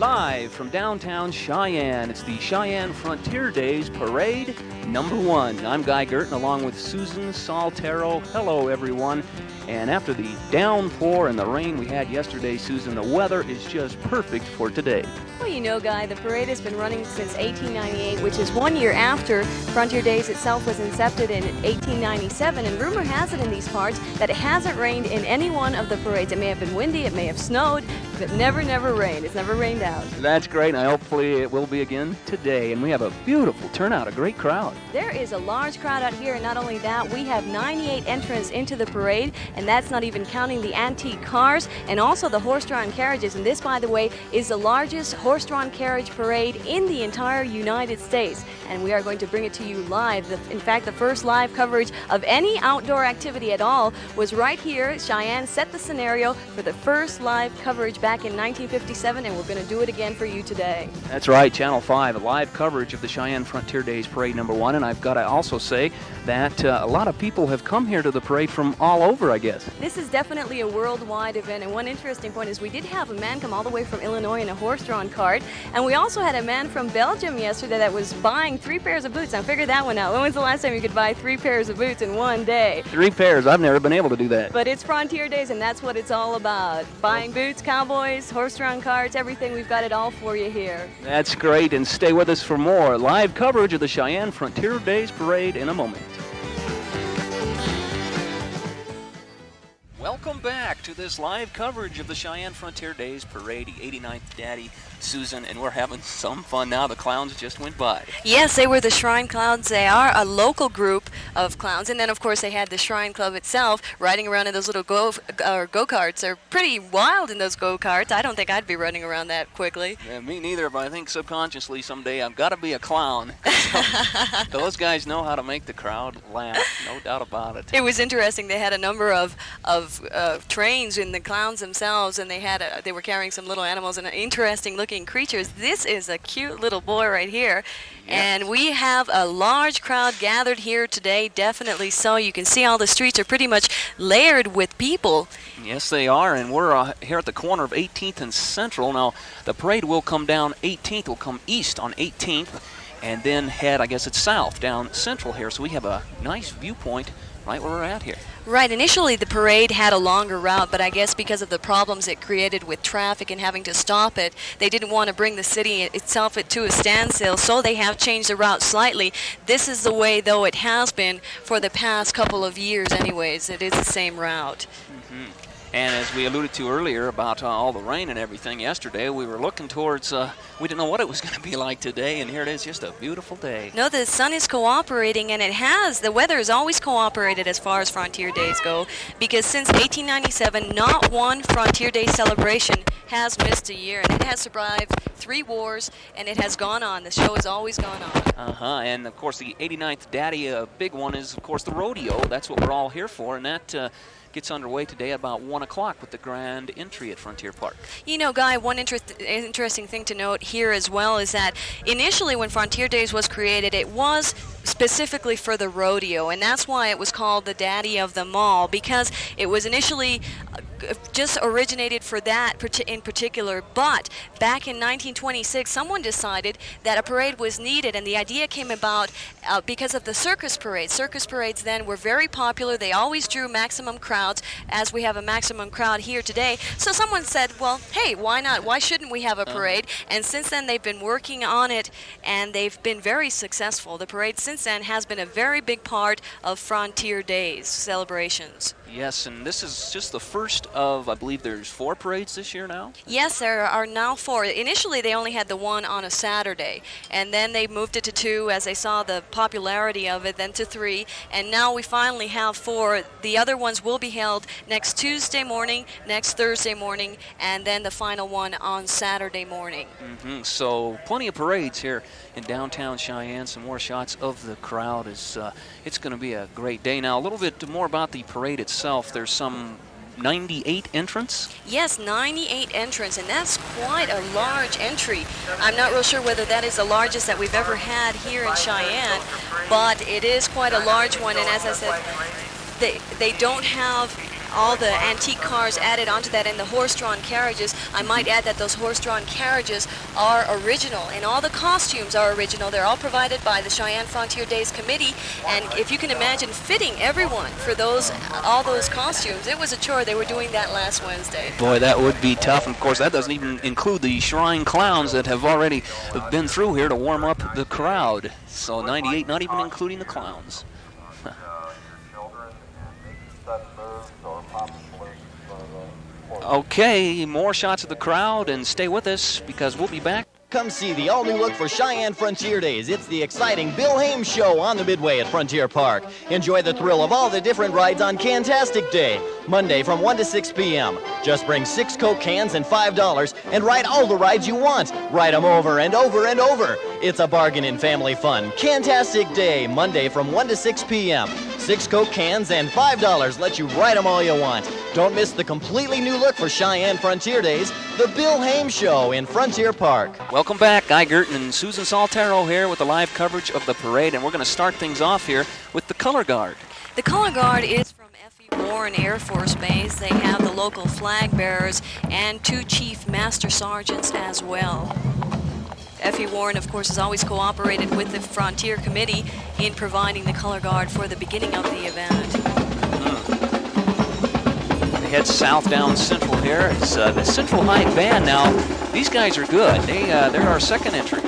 Live from downtown Cheyenne, it's the Cheyenne Frontier Days Parade #1. I'm Guy Gerton along with Susan Saltero. Hello, everyone. And after the downpour and the rain we had yesterday, Susan, the weather is just perfect for today. Well, you know, Guy, the parade has been running since 1898, which is 1 year after Frontier Days itself was incepted in 1897. And rumor has it in these parts that it hasn't rained in any one of the parades. It may have been windy, it may have snowed, but never rained. It's never rained out. That's great, and hopefully it will be again today. And we have a beautiful turnout, a great crowd. There is a large crowd out here, and not only that, we have 98 entrants into the parade, and that's not even counting the antique cars and also the horse-drawn carriages. And this, by the way, is the largest horse-drawn carriage parade in the entire United States. And we are going to bring it to you live. In fact, the first live coverage of any outdoor activity at all was right here. Cheyenne set the scenario for the first live coverage back in 1957, and we're going to do it again for you today. That's right, Channel 5, a live coverage of the Cheyenne Frontier Days Parade #1. And I've got to also say that a lot of people have come here to the parade from all over, I guess. This is definitely a worldwide event, and one interesting point is we did have a man come all the way from Illinois in a horse-drawn cart, and we also had a man from Belgium yesterday that was buying 3 pairs of boots. Now figure that one out. When was the last time you could buy 3 pairs of boots in one day? 3 pairs. I've never been able to do that. But it's Frontier Days, and that's what it's all about. Buying boots, cowboys, horse-drawn carts, everything. We've got it all for you here. That's great, and stay with us for more live coverage of the Cheyenne Frontier Days Parade in a moment. Welcome back to this live coverage of the Cheyenne Frontier Days Parade, the 89th Daddy, Susan, and we're having some fun now. The clowns just went by. Yes, they were the Shrine Clowns. They are a local group of clowns, and then of course they had the Shrine Club itself riding around in those little go-karts. They're pretty wild in those go-karts. I don't think I'd be running around that quickly. Yeah, me neither, but I think subconsciously someday I've got to be a clown. Those guys know how to make the crowd laugh, no doubt about it. It was interesting. They had a number of trains in the clowns themselves, and they were carrying some little animals and interesting looking creatures. This is a cute little boy right here. Yep. And we have a large crowd gathered here today, definitely so. You can see all the streets are pretty much layered with people. Yes, they are, and we're here at the corner of 18th and Central. Now, the parade will come down 18th, will come east on 18th, and then head, I guess it's south, down Central here. So we have a nice viewpoint right where we're at here. Right. Initially, the parade had a longer route, but I guess because of the problems it created with traffic and having to stop it, they didn't want to bring the city itself to a standstill, so they have changed the route slightly. This is the way, though, it has been for the past couple of years anyways. It is the same route. Mm-hmm. And as we alluded to earlier about all the rain and everything yesterday, we were looking towards, we didn't know what it was going to be like today, and here it is, just a beautiful day. No, the sun is cooperating, and the weather has always cooperated as far as Frontier Days go, because since 1897, not one Frontier Day celebration has missed a year, and it has survived 3 wars, and it has gone on. The show has always gone on. And of course the 89th Daddy, big one is, of course, the rodeo. That's what we're all here for, and that gets underway today at about 1 o'clock with the grand entry at Frontier Park. You know, Guy, one interesting thing to note here as well is that initially when Frontier Days was created, it was specifically for the rodeo, and that's why it was called the Daddy of them all, because it was initially just originated for that in particular. But back in 1926, someone decided that a parade was needed, and the idea came about because of the circus parades. Circus parades then were very popular. They always drew maximum crowds, as we have a maximum crowd here today. So someone said, well, hey, why not? Why shouldn't we have a parade? And since then, they've been working on it, and they've been very successful. The parade since then has been a very big part of Frontier Days celebrations. Yes, and this is just the first of, I believe there's 4 parades this year now? Yes, there are now 4. Initially, they only had the one on a Saturday, and then they moved it to 2 as they saw the popularity of it, then to 3, and now we finally have 4. The other ones will be held next Tuesday morning, next Thursday morning, and then the final one on Saturday morning. Mm-hmm. So plenty of parades here in downtown Cheyenne. Some more shots of the crowd. It's going to be a great day. Now, a little bit more about the parade itself. There's some 98 entrants? Yes, 98 entrants, and that's quite a large entry. I'm not real sure whether that is the largest that we've ever had here in Cheyenne, but it is quite a large one, and as I said, they don't have all the antique cars added onto that, and the horse-drawn carriages. I might add that those horse-drawn carriages are original, and all the costumes are original. They're all provided by the Cheyenne Frontier Days Committee, and if you can imagine fitting everyone for all those costumes, it was a chore. They were doing that last Wednesday. Boy, that would be tough. And of course, that doesn't even include the shrine clowns that have already been through here to warm up the crowd. So 98, not even including the clowns. Okay, more shots of the crowd, and stay with us because we'll be back. Come see the all-new look for Cheyenne Frontier Days. It's the exciting Bill Hames Show on the Midway at Frontier Park. Enjoy the thrill of all the different rides on Cantastic Day, Monday from 1 to 6 p.m. Just bring 6 Coke cans and $5 and ride all the rides you want. Ride them over and over and over. It's a bargain in family fun. Cantastic Day, Monday from 1 to 6 p.m. 6 Coke cans and $5 let you ride them all you want. Don't miss the completely new look for Cheyenne Frontier Days, the Bill Hames Show in Frontier Park. Welcome back. Guy Gerton and Susan Saltero here with the live coverage of the parade, and we're going to start things off here with the Color Guard. The Color Guard is from F.E. Warren Air Force Base. They have the local flag bearers and 2 chief master sergeants as well. F.E. Warren, of course, has always cooperated with the Frontier Committee in providing the Color Guard for the beginning of the event. They head south down Central here. It's the Central High Band now. These guys are good. They're our second entry.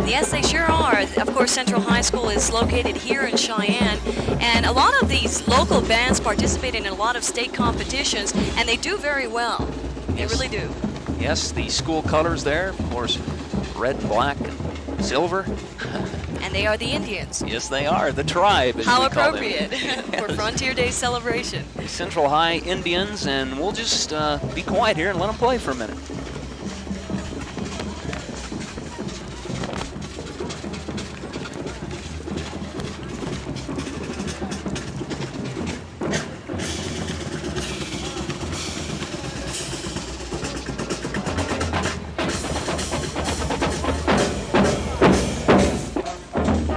Yes, they sure are. Of course, Central High School is located here in Cheyenne, and a lot of these local bands participate in a lot of state competitions, and they do very well. They really do. Yes, the school colors there, of course, red, black, and silver. And they are the Indians. Yes, they are. The tribe, as How we call them. appropriate for Frontier Day celebration. The Central High Indians, and we'll just be quiet here and let them play for a minute.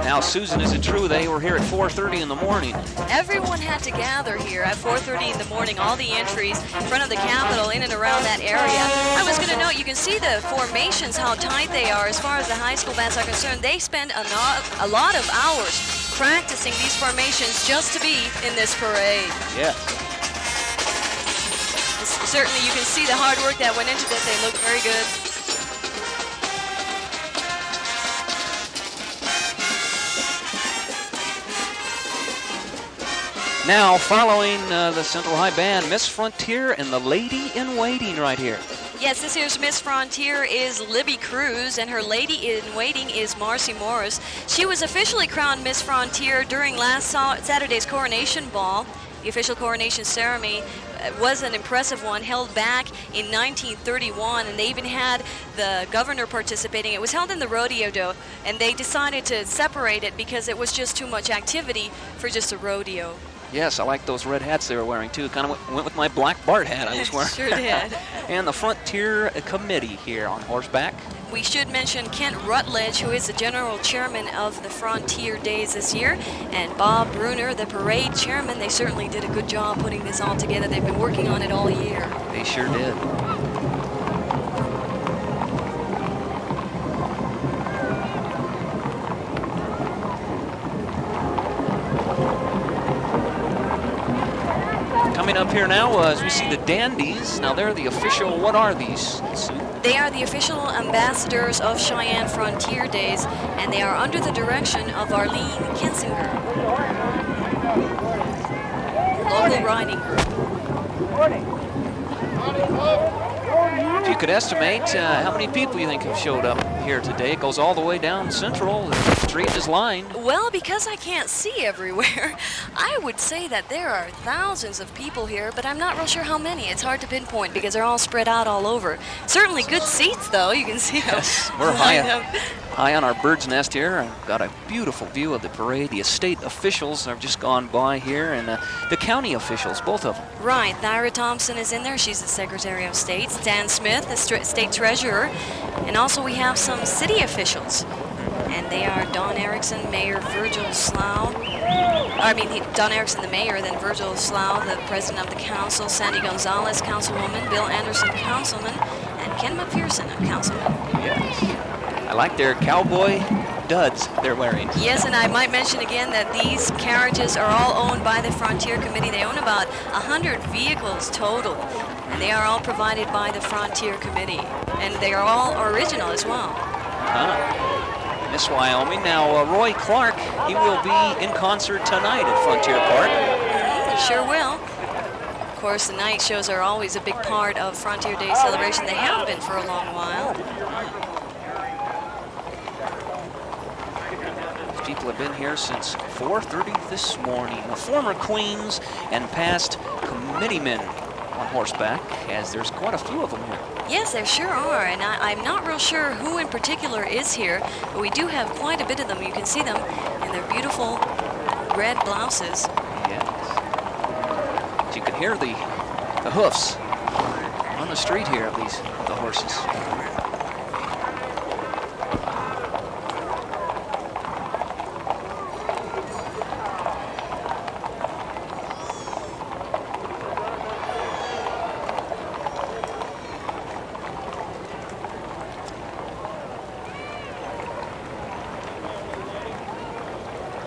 Now, Susan, is it true they were here at 4:30 in the morning? Everyone had to gather here at 4:30 in the morning, all the entries in front of the Capitol, in and around that area. I was going to note, you can see the formations, how tight they are as far as the high school bands are concerned. They spend a lot of hours practicing these formations just to be in this parade. Yes. Certainly you can see the hard work that went into this. They look very good. Now, following the Central High Band, Miss Frontier and the Lady in Waiting right here. Yes, this year's Miss Frontier is Libby Cruz, and her Lady in Waiting is Marcy Morris. She was officially crowned Miss Frontier during last Saturday's coronation ball. The official coronation ceremony was an impressive one, held back in 1931, and they even had the governor participating. It was held in the rodeo doe, and they decided to separate it because it was just too much activity for just a rodeo. Yes, I like those red hats they were wearing, too. Kind of went with my black Bart hat I was wearing. Sure did. And the Frontier Committee here on horseback. We should mention Kent Rutledge, who is the general chairman of the Frontier Days this year, and Bob Bruner, the parade chairman. They certainly did a good job putting this all together. They've been working on it all year. They sure did. Coming up here now, as we see the Dandies. Now they're the official, what are these, Sue? They are the official ambassadors of Cheyenne Frontier Days, and they are under the direction of Arlene Kinsinger, local riding group. If you could estimate how many people you think have showed up here today. It goes all the way down Central, straight this line. Well, because I can't see everywhere, I would say that there are thousands of people here, but I'm not real sure how many. It's hard to pinpoint because they're all spread out all over. Certainly good seats, though. You can see them. Yes, we're high on our bird's nest here. I've got a beautiful view of the parade. The estate officials have just gone by here, and the county officials, both of them. Right. Thyra Thompson is in there. She's the Secretary of State. Stan Smith, the State Treasurer. And also we have some city officials. And they are Don Erickson, Mayor Virgil Slough, Don Erickson, the mayor, then Virgil Slough, the president of the council, Sandy Gonzalez, councilwoman, Bill Anderson, councilman, and Ken McPherson, a councilman. Yes. I like their cowboy duds they're wearing. Yes, and I might mention again that these carriages are all owned by the Frontier Committee. They own about 100 vehicles total, and they are all provided by the Frontier Committee. And they are all original as well. Miss Wyoming. Now, Roy Clark, he will be in concert tonight at Frontier Park. He sure will. Of course, the night shows are always a big part of Frontier Day celebration. They have been for a long while. People have been here since 4:30 this morning. The former queens and past committeemen on horseback, as there's quite a few of them here. Yes, there sure are, and I'm not real sure who in particular is here, but we do have quite a bit of them. You can see them in their beautiful red blouses. Yes. You can hear the hoofs on the street here of the horses.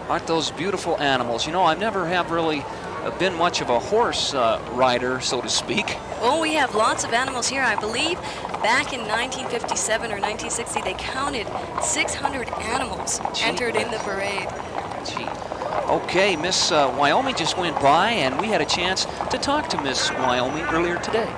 Aren't those beautiful animals? You know, I never have really been much of a horse rider, so to speak. Well, we have lots of animals here. I believe back in 1957 or 1960, they counted 600 animals entered in the parade. Gee. Okay, Miss Wyoming just went by, and we had a chance to talk to Miss Wyoming earlier today.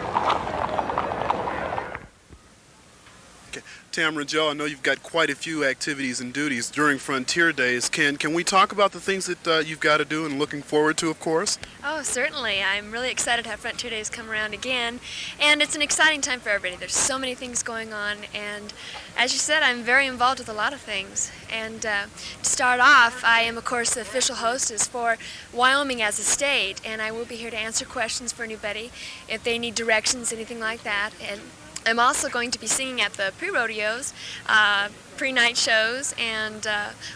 Tamara, Joe, I know you've got quite a few activities and duties during Frontier Days. Can we talk about the things that you've got to do and looking forward to, of course? Oh, certainly. I'm really excited to have Frontier Days come around again, and it's an exciting time for everybody. There's so many things going on, and as you said, I'm very involved with a lot of things. And to start off, I am, of course, the official hostess for Wyoming as a state, and I will be here to answer questions for anybody if they need directions, anything like that. And I'm also going to be singing at the pre-rodeos, pre-night shows, and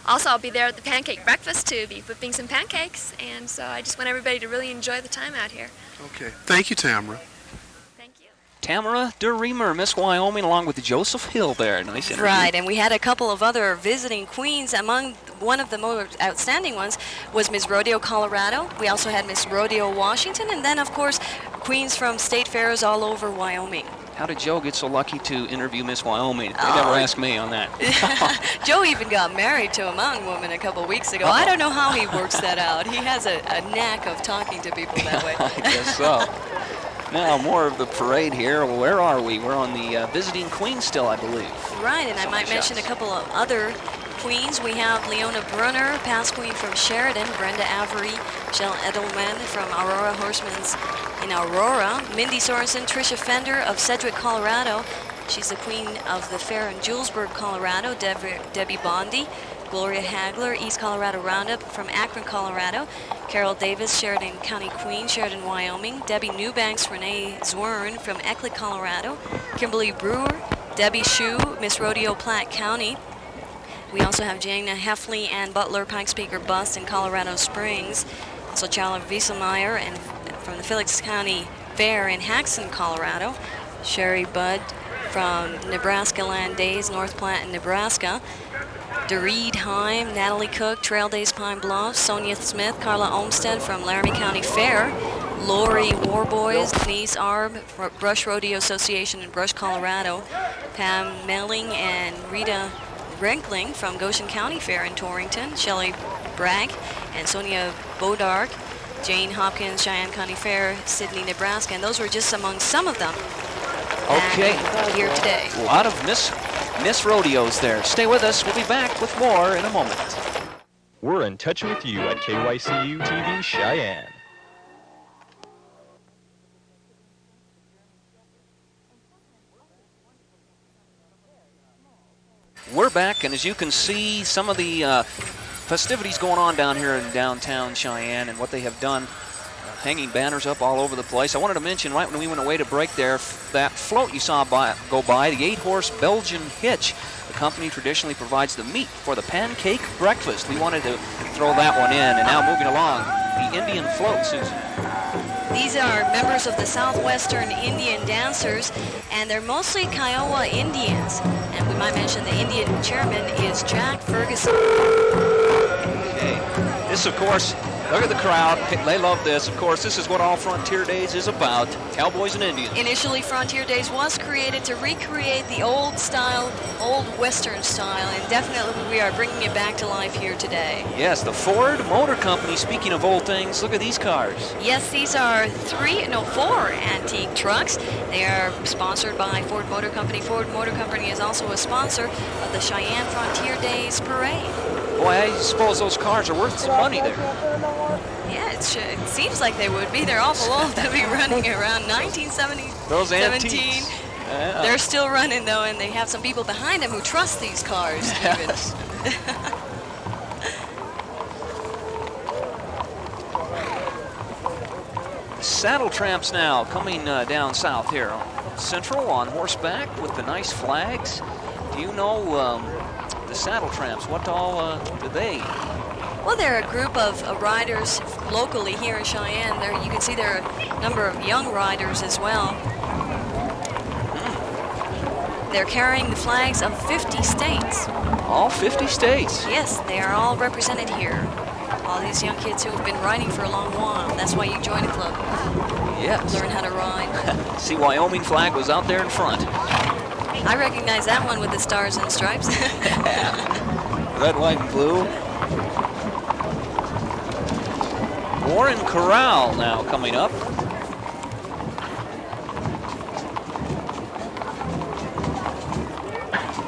also I'll be there at the pancake breakfast to be whipping some pancakes, and so I just want everybody to really enjoy the time out here. Okay. Thank you, Tamara. Thank you. Tamara DeReamer, Miss Wyoming, along with Joseph Hill there. Nice interview. Right, and we had a couple of other visiting queens. Among one of the most outstanding ones was Miss Rodeo Colorado. We also had Miss Rodeo Washington, and then, of course, queens from state fairs all over Wyoming. How did Joe get so lucky to interview Miss Wyoming? They never asked me on that. Joe even got married to a mountain woman a couple weeks ago. I don't know how he works that out. He has a knack of talking to people that way. I guess so. Now, more of the parade here. Where are we? We're on the visiting queen still, I believe. Right, and I might mention a couple of other queens. We have Leona Brunner, past queen from Sheridan, Brenda Avery, Michelle Edelman from Aurora Horsemen's in Aurora, Mindy Sorensen, Tricia Fender of Sedgwick, Colorado. She's the queen of the fair in Julesburg, Colorado. Debbie Bondi, Gloria Hagler, East Colorado Roundup from Akron, Colorado. Carol Davis, Sheridan County Queen, Sheridan, Wyoming. Debbie Newbanks, Renee Zwern from Eckley, Colorado. Kimberly Brewer, Debbie Shue, Miss Rodeo, Platte County. We also have Jana Heffley and Butler Pikes Peak Bust in Colorado Springs. Also Charlotte Wieselmeyer and from the Felix County Fair in Haxon, Colorado. Sherry Budd from Nebraska Land Days, North Platte in Nebraska. Doreed Heim, Natalie Cook, Trail Days Pine Bluff. Sonia Smith, Carla Olmsted from Laramie County Fair. Lori Warboys, Denise Arb, Brush Rodeo Association in Brush, Colorado. Pam Melling and Rita Renkling from Goshen County Fair in Torrington. Shelley Bragg and Sonia Bodark, Jane Hopkins, Cheyenne County Fair, Sydney, Nebraska, and those were just among some of them. Okay. Here today. A lot of Miss Rodeos there. Stay with us. We'll be back with more in a moment. We're in touch with you at KYCU-TV Cheyenne. We're back, and as you can see, some of the festivities going on down here in downtown Cheyenne and what they have done, hanging banners up all over the place. I wanted to mention right when we went away to break there, that float you saw go by, the 8-horse Belgian Hitch. The company traditionally provides the meat for the pancake breakfast. We wanted to throw that one in. And now moving along, the Indian float, Susan. These are members of the Southwestern Indian Dancers, and they're mostly Kiowa Indians. And we might mention the Indian chairman is Jack Ferguson. Okay. This, of course, look at the crowd. They love this. Of course, this is what all Frontier Days is about, cowboys and Indians. Initially, Frontier Days was created to recreate the old style, old Western style, and definitely we are bringing it back to life here today. Yes, the Ford Motor Company, speaking of old things, look at these cars. Yes, these are four antique trucks. They are sponsored by Ford Motor Company. Ford Motor Company is also a sponsor of the Cheyenne Frontier Days Parade. Boy, I suppose those cars are worth some money there. Yeah, it seems like they would be. They're awful old to be running around 1970. Those 17. antiques. Yeah. They're still running, though, and they have some people behind them who trust these cars. Yes. Saddle tramps now coming down south here. Central on horseback with the nice flags. Do you know the saddle tramps? What all do they? Well, they're a group of riders locally here in Cheyenne. You can see there are a number of young riders as well. They're carrying the flags of 50 states. All 50 states? Yes, they are all represented here. All these young kids who have been riding for a long while. That's why you join a club. Yes. Learn how to ride. See, Wyoming flag was out there in front. I recognize that one with the stars and stripes. Red, white, and blue. Warren Corral now coming up.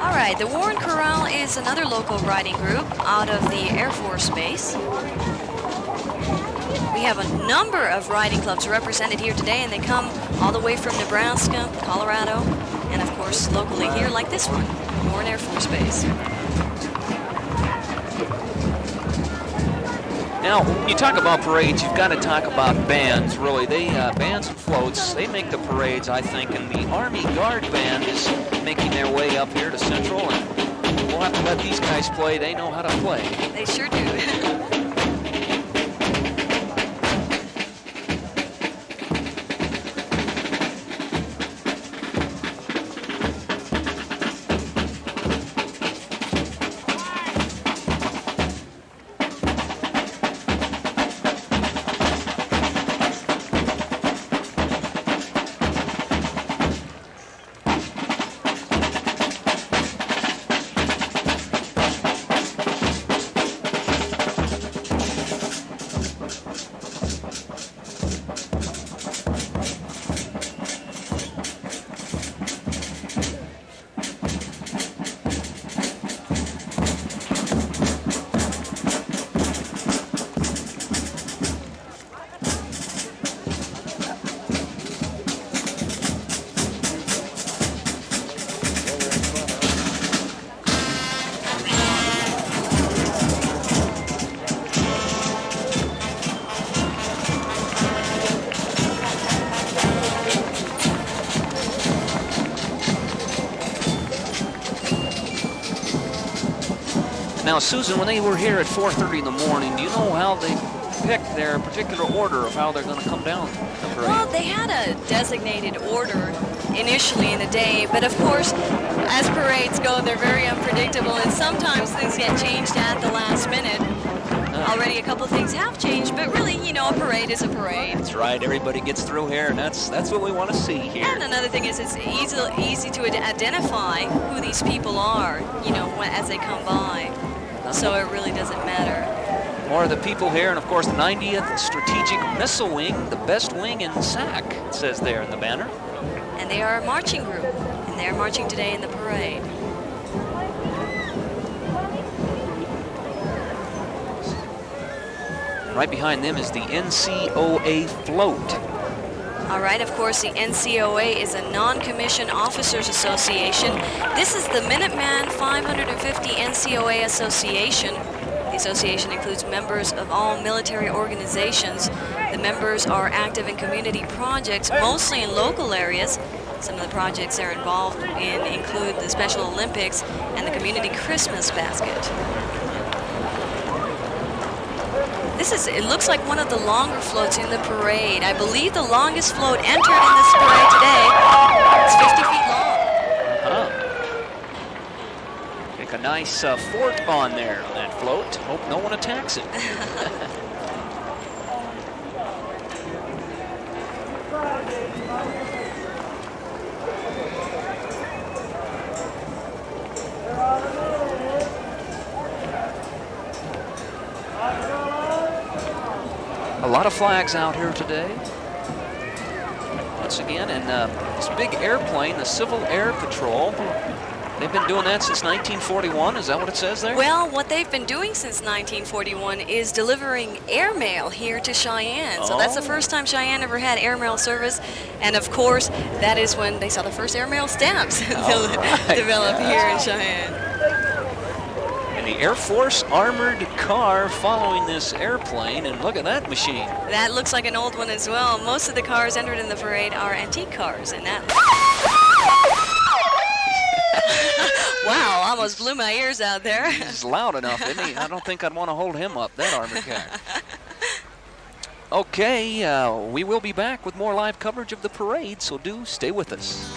All right, the Warren Corral is another local riding group out of the Air Force Base. We have a number of riding clubs represented here today, and they come all the way from Nebraska, Colorado, and of course locally here, like this one, Warren Air Force Base. Now, when you talk about parades, you've got to talk about bands, really. Bands and floats, they make the parades, I think, and the Army Guard Band is making their way up here to Central, and we'll have to let these guys play. They know how to play. They sure do. Now, Susan, when they were here at 4:30 in the morning, do you know how they picked their particular order of how they're going to come down the parade? Well, they had a designated order initially in the day, but of course, as parades go, they're very unpredictable, and sometimes things get changed at the last minute. Already a couple of things have changed, but really, you know, a parade is a parade. That's right. Everybody gets through here, and that's what we want to see here. And another thing is it's easy to identify who these people are, you know, as they come by. So it really doesn't matter. More of the people here, and of course the 90th Strategic Missile Wing, the best wing in SAC, it says there in the banner. And they are a marching group, and they're marching today in the parade. Right behind them is the NCOA float. All right, of course, the NCOA is a Non-Commissioned Officers Association. This is the Minuteman 550 NCOA Association. The association includes members of all military organizations. The members are active in community projects, mostly in local areas. Some of the projects they're involved in include the Special Olympics and the Community Christmas Basket. It looks like one of the longer floats in the parade. I believe the longest float entered in this parade today is 50 feet long. Make a nice fort on there on that float. Hope no one attacks it. A lot of flags out here today. Once again, and this big airplane, the Civil Air Patrol, they've been doing that since 1941. Is that what it says there? Well, what they've been doing since 1941 is delivering airmail here to Cheyenne. So that's the first time Cheyenne ever had airmail service. And of course, that is when they saw the first airmail stamps develop here in Cheyenne. The Air Force armored car following this airplane, and look at that machine. That looks like an old one as well. Most of the cars entered in the parade are antique cars, and that... Wow, almost blew my ears out there. He's loud enough, isn't he? I don't think I'd want to hold him up, that armored car. Okay, we will be back with more live coverage of the parade, so do stay with us.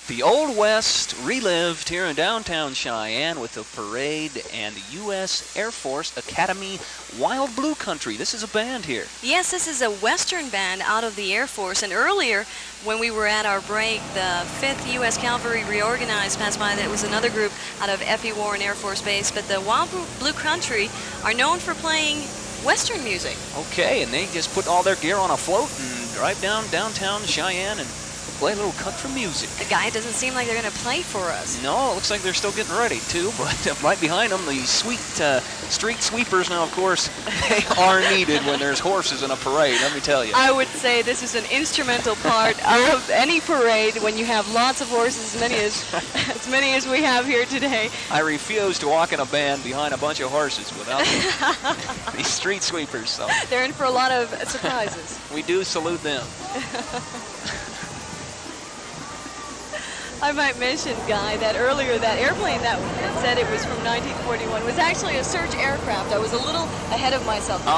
The Old West relived here in downtown Cheyenne with the parade and the U.S. Air Force Academy Wild Blue Country. This is a band here. Yes, this is a Western band out of the Air Force. And earlier, when we were at our break, the 5th U.S. Cavalry Reorganized passed by. That was another group out of F.E. Warren Air Force Base. But the Wild Blue Country are known for playing Western music. Okay, and they just put all their gear on a float and drive downtown Cheyenne and play a little country music. The guy doesn't seem like they're going to play for us. No, it looks like they're still getting ready to, but right behind them, the sweet street sweepers. Now, of course, they are needed when there's horses in a parade, let me tell you. I would say this is an instrumental part of any parade when you have lots of horses, as many as we have here today. I refuse to walk in a band behind a bunch of horses without these street sweepers. So they're in for a lot of surprises. We do salute them. I might mention, Guy, that earlier that airplane that said it was from 1941 was actually a search aircraft. I was a little ahead of myself. The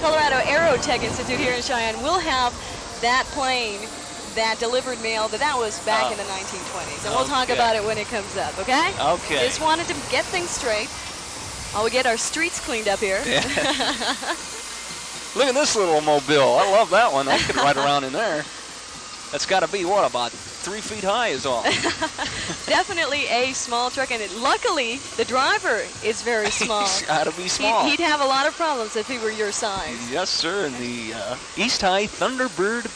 Colorado Aerotech Institute here in Cheyenne will have that plane that delivered mail, but that was back in the 1920s. And we'll talk about it when it comes up, okay? Okay. Just wanted to get things straight while we get our streets cleaned up here. Yeah. Look at this little mobile. I love that one. I could ride around in there. That's got to be, what, about 3 feet high is all. Definitely a small truck, and luckily the driver is very small. He's got to be small. He'd have a lot of problems if he were your size. Yes, sir, and the East High Thunderbird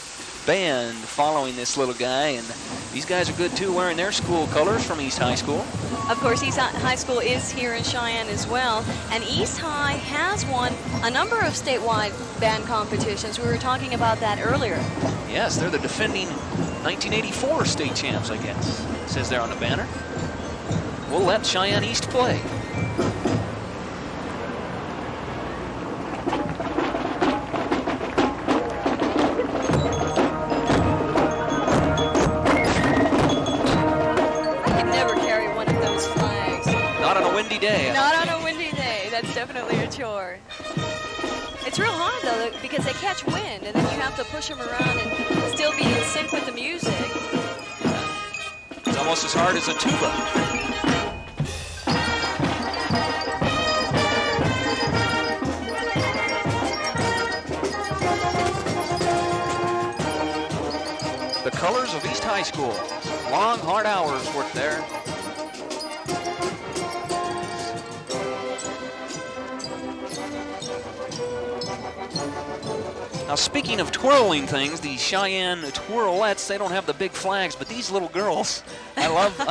Band following this little guy, and these guys are good too, wearing their school colors from East High School. Of course, East High School is here in Cheyenne as well, and East High has won a number of statewide band competitions. We were talking about that earlier. Yes, they're the defending 1984 state champs, I guess. It says there on the banner. We'll let Cheyenne East play. Day. Not on a windy day. That's definitely a chore. It's real hard, though, because they catch wind, and then you have to push them around and still be in sync with the music. It's almost as hard as a tuba. The colors of East High School. Long, hard hours worked there. Now, speaking of twirling things, the Cheyenne twirlettes, they don't have the big flags, but these little girls, I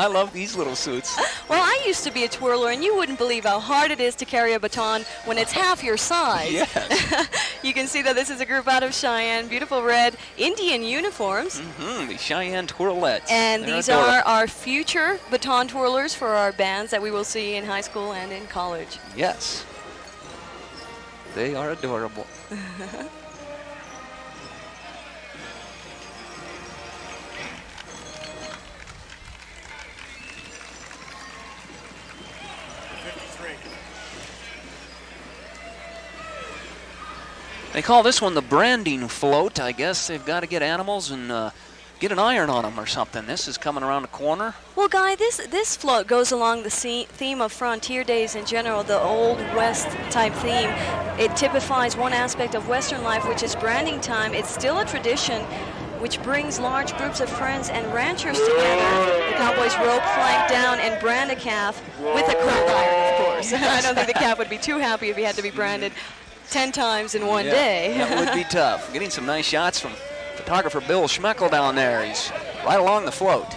love these little suits. Well, I used to be a twirler, and you wouldn't believe how hard it is to carry a baton when it's half your size. Yes. You can see that this is a group out of Cheyenne, beautiful red Indian uniforms. The Cheyenne twirlettes. And these are our future baton twirlers for our bands that we will see in high school and in college. Yes. They are adorable. They call this one the branding float. I guess they've got to get animals and get an iron on them or something. This is coming around the corner. Well, Guy, this float goes along the theme of Frontier Days in general, the Old West type theme. It typifies one aspect of Western life, which is branding time. It's still a tradition which brings large groups of friends and ranchers together. The cowboys rope, flank down, and brand a calf with a curb iron, of course. I don't think the calf would be too happy if he had to be branded 10 times in one day. That would be tough. Getting some nice shots from photographer Bill Schmeckel down there. He's right along the float.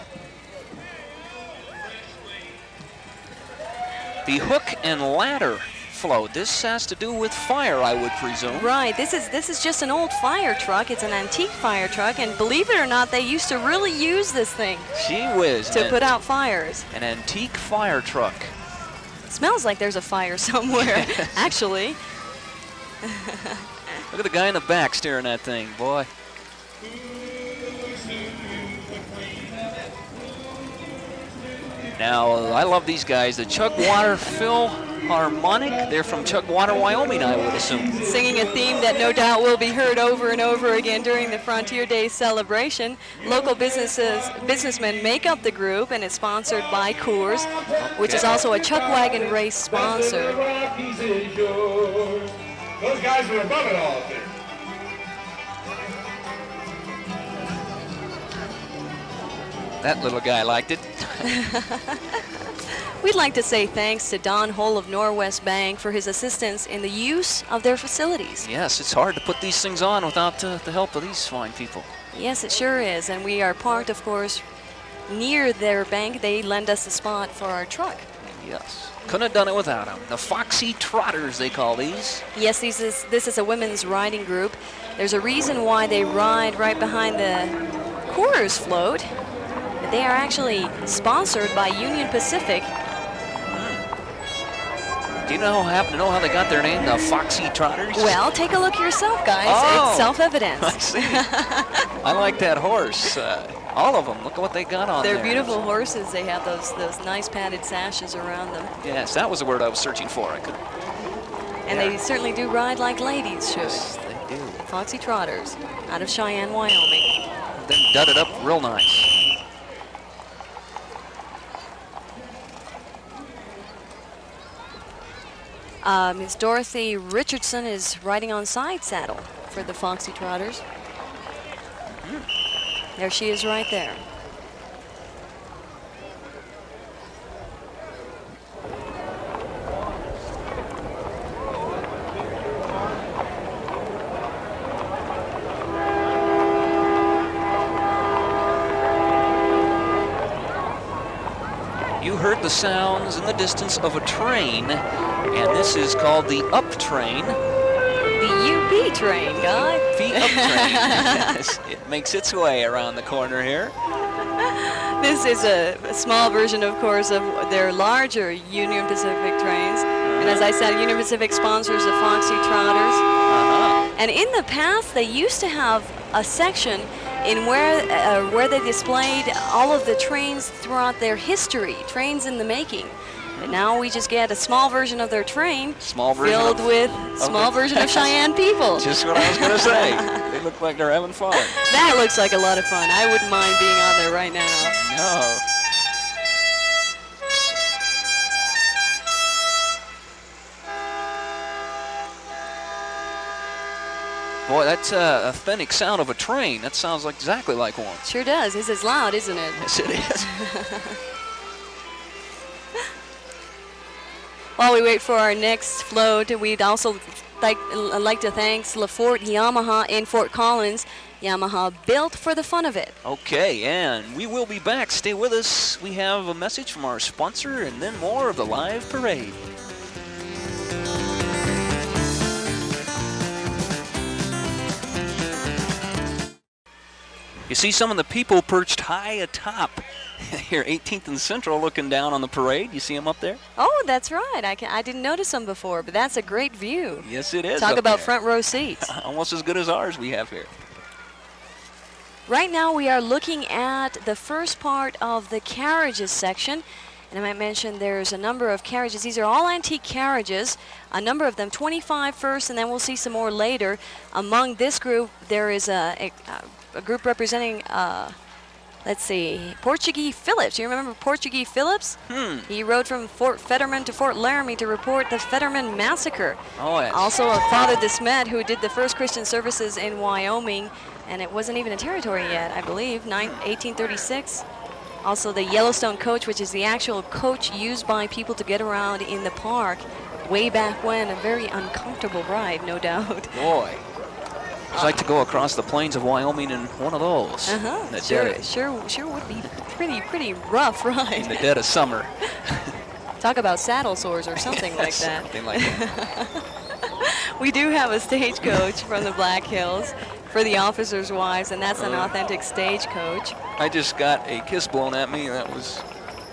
The hook and ladder float. This has to do with fire, I would presume. Right. This is just an old fire truck. It's an antique fire truck, and believe it or not, they used to really use this thing. Gee whiz. To put out fires. An antique fire truck. Smells like there's a fire somewhere, actually. Look at the guy in the back steering that thing, boy. Now, I love these guys. The Chugwater Philharmonic. They're from Chugwater, Wyoming, I would assume. Singing a theme that no doubt will be heard over and over again during the Frontier Days celebration. Local businessmen make up the group, and it's sponsored by Coors, which is also a Chuck Wagon race sponsor. Those guys are above it all. That little guy liked it. We'd like to say thanks to Don Hull of Norwest Bank for his assistance in the use of their facilities. Yes, it's hard to put these things on without the help of these fine people. Yes, it sure is. And we are parked, of course, near their bank. They lend us a spot for our truck. Yes. Couldn't have done it without them. The Foxy Trotters, they call these. Yes, this is a women's riding group. There's a reason why they ride right behind the Coors float. They are actually sponsored by Union Pacific. Do you happen to know how they got their name, the Foxy Trotters? Well, take a look yourself, guys. Oh, it's self-evident. I see. I like that horse. All of them. Look at what they got on there. They're beautiful horses. They have those nice padded sashes around them. Yes, that was the word I was searching for. And they certainly do ride like ladies should. Yes, they do. Foxy Trotters out of Cheyenne, Wyoming. Then dud it up real nice. Miss Dorothy Richardson is riding on side saddle for the Foxy Trotters. There she is right there. You heard the sounds in the distance of a train, and this is called the Up Train. The UP train, Guy. The Up Train. Yes, it makes its way around the corner here. This is a small version, of course, of their larger Union Pacific trains. And as I said, Union Pacific sponsors the Foxy Trotters. And in the past, they used to have a section in where they displayed all of the trains throughout their history, trains in the making. But now we just get a small version of their train filled with small version of Cheyenne people. Just what I was going to say. They look like they're having fun. That looks like a lot of fun. I wouldn't mind being on there right now. No. Boy, that's a authentic sound of a train. That sounds like exactly like one. Sure does. This is loud, isn't it? Yes, it is. While we wait for our next float, we'd also like to thank LaForte Yamaha in Fort Collins. Yamaha built for the fun of it. Okay, and we will be back. Stay with us. We have a message from our sponsor and then more of the live parade. You see some of the people perched high atop here, 18th and Central, looking down on the parade. You see them up there? Oh, that's right. I didn't notice them before, but that's a great view. Yes, it is. Talk about there. Front row seats. Almost as good as ours we have here. Right now we are looking at the first part of the carriages section, And I might mention there's a number of carriages. These are all antique carriages, a number of them, 25 first, and then we'll see some more later. Among this group, there is a group representing, let's see, Portuguese Phillips. You remember Portuguese Phillips? He rode from Fort Fetterman to Fort Laramie to report the Fetterman Massacre. Oh, yes. Also, Father Desmet, who did the first Christian services in Wyoming, and it wasn't even a territory yet, I believe, 1836. Also, the Yellowstone coach, which is the actual coach used by people to get around in the park way back when. A very uncomfortable ride, no doubt. Boy. I'd like to go across the plains of Wyoming in one of those. Sure would be pretty rough ride. In the dead of summer. Talk about saddle sores or something like that. Something like that. We do have a stagecoach from the Black Hills for the officers' wives, and that's an authentic stagecoach. I just got a kiss blown at me. That was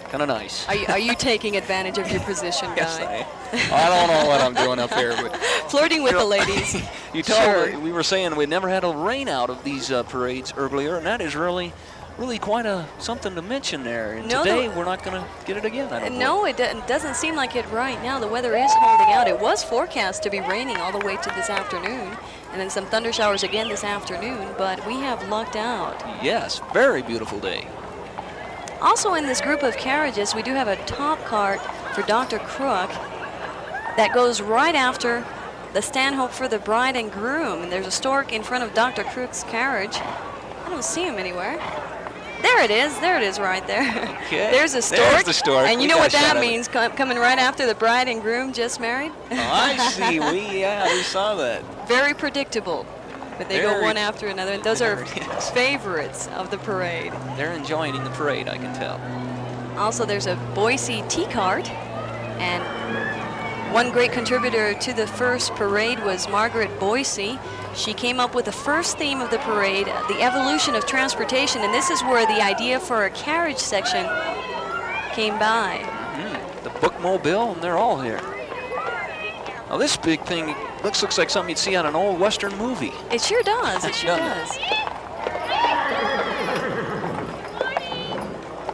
kind of nice. Are you taking advantage of your position, Guy? Yes, I don't know what I'm doing up here. But flirting with the ladies. You told we were saying we'd never had a rain out of these parades earlier, and that is really quite something to mention there. And today we're not going to get it again. I don't know. It doesn't seem like it right now. The weather is holding out. It was forecast to be raining all the way to this afternoon, and then some thunder showers again this afternoon, but we have lucked out. Yes, very beautiful day. Also in this group of carriages, we do have a top cart for Dr. Crook that goes right after the stanhope for the bride and groom. And there's a stork in front of Dr. Crook's carriage. I don't see him anywhere. There it is right there. Okay. There's a stork. There's the stork. And you know what that means, coming right after the bride and groom just married? Oh, I see. We saw that. Very predictable. But they go one after another, and those are favorites of the parade. They're enjoying the parade, I can tell. Also, there's a Boise tea cart, and one great contributor to the first parade was Margaret Boise. She came up with the first theme of the parade, the evolution of transportation, and this is where the idea for a carriage section came by. The bookmobile, and they're all here. Now this big thing looks like something you'd see on an old Western movie. It sure does. It sure does.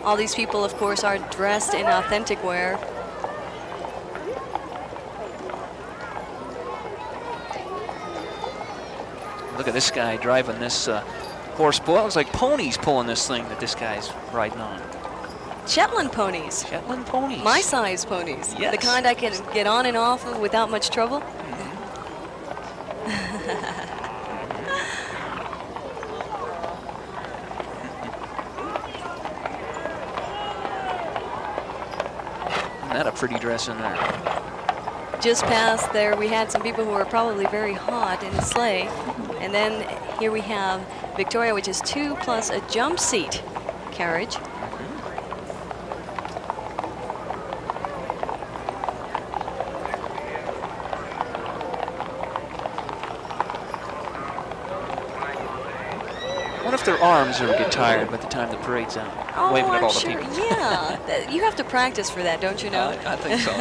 All these people, of course, are dressed in authentic wear. Look at this guy driving this horse pull. It looks like ponies pulling this thing that this guy's riding on. Shetland ponies. Shetland ponies. My size ponies. Yes. The kind I can get on and off of without much trouble. Isn't that a pretty dress in there? Just past there, we had some people who were probably very hot in the sleigh. And then here we have Victoria, which is 2 plus a jump seat carriage. What if their arms are get tired by the time the parade's out? Oh, waving at all the sure. people. Yeah, you have to practice for that, don't you know? I think so.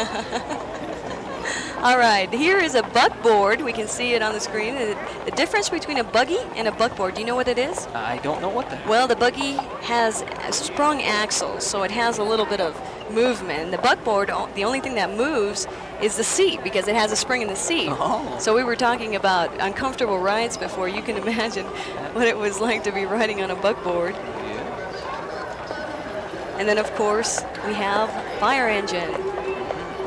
All right, here is a buckboard. We can see it on the screen. The difference between a buggy and a buckboard, do you know what it is? I don't know what that. Well, the buggy has sprung axles, so it has a little bit of movement. The buckboard, the only thing that moves is the seat because it has a spring in the seat. Oh. So we were talking about uncomfortable rides before. You can imagine what it was like to be riding on a buckboard. And then, of course, we have fire engine,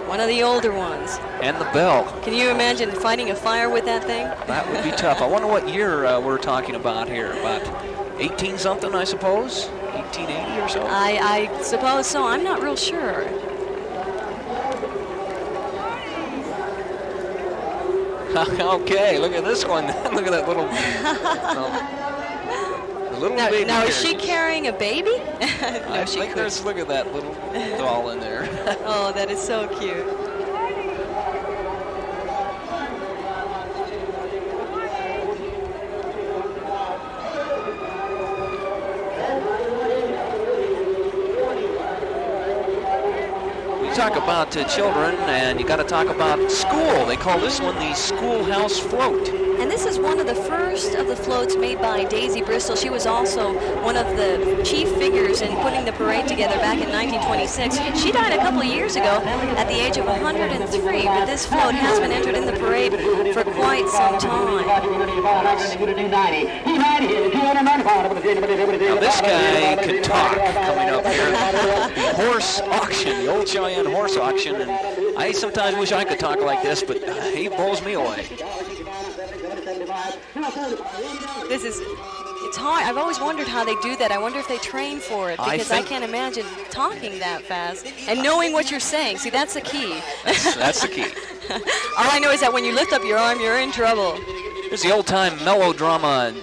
one of the older ones. And the bell. Can you imagine fighting a fire with that thing? That would be tough. I wonder what year we're talking about here. About 18-something, I suppose? 1880 or so? I suppose so. I'm not real sure. Okay, look at this one. Look at that little... baby now is she carrying a baby? No, I think there's, look at that little doll in there. Oh, that is so cute. talk about children, and you got to talk about school. They call this one the Schoolhouse Float. And this is one of the first of the floats made by Daisy Bristol. She was also one of the chief figures in putting the parade together back in 1926. She died a couple of years ago at the age of 103, but this float has been entered in the parade for quite some time. Now this guy could talk coming up here. The horse auction, the old Cheyenne horse auction, and I sometimes wish I could talk like this, but he blows me away. It's hard. I've always wondered how they do that. I wonder if they train for it, because I can't imagine talking that fast and knowing what you're saying. See, that's the key. That's the key. All I know is that when you lift up your arm, you're in trouble. Here's the old-time melodrama.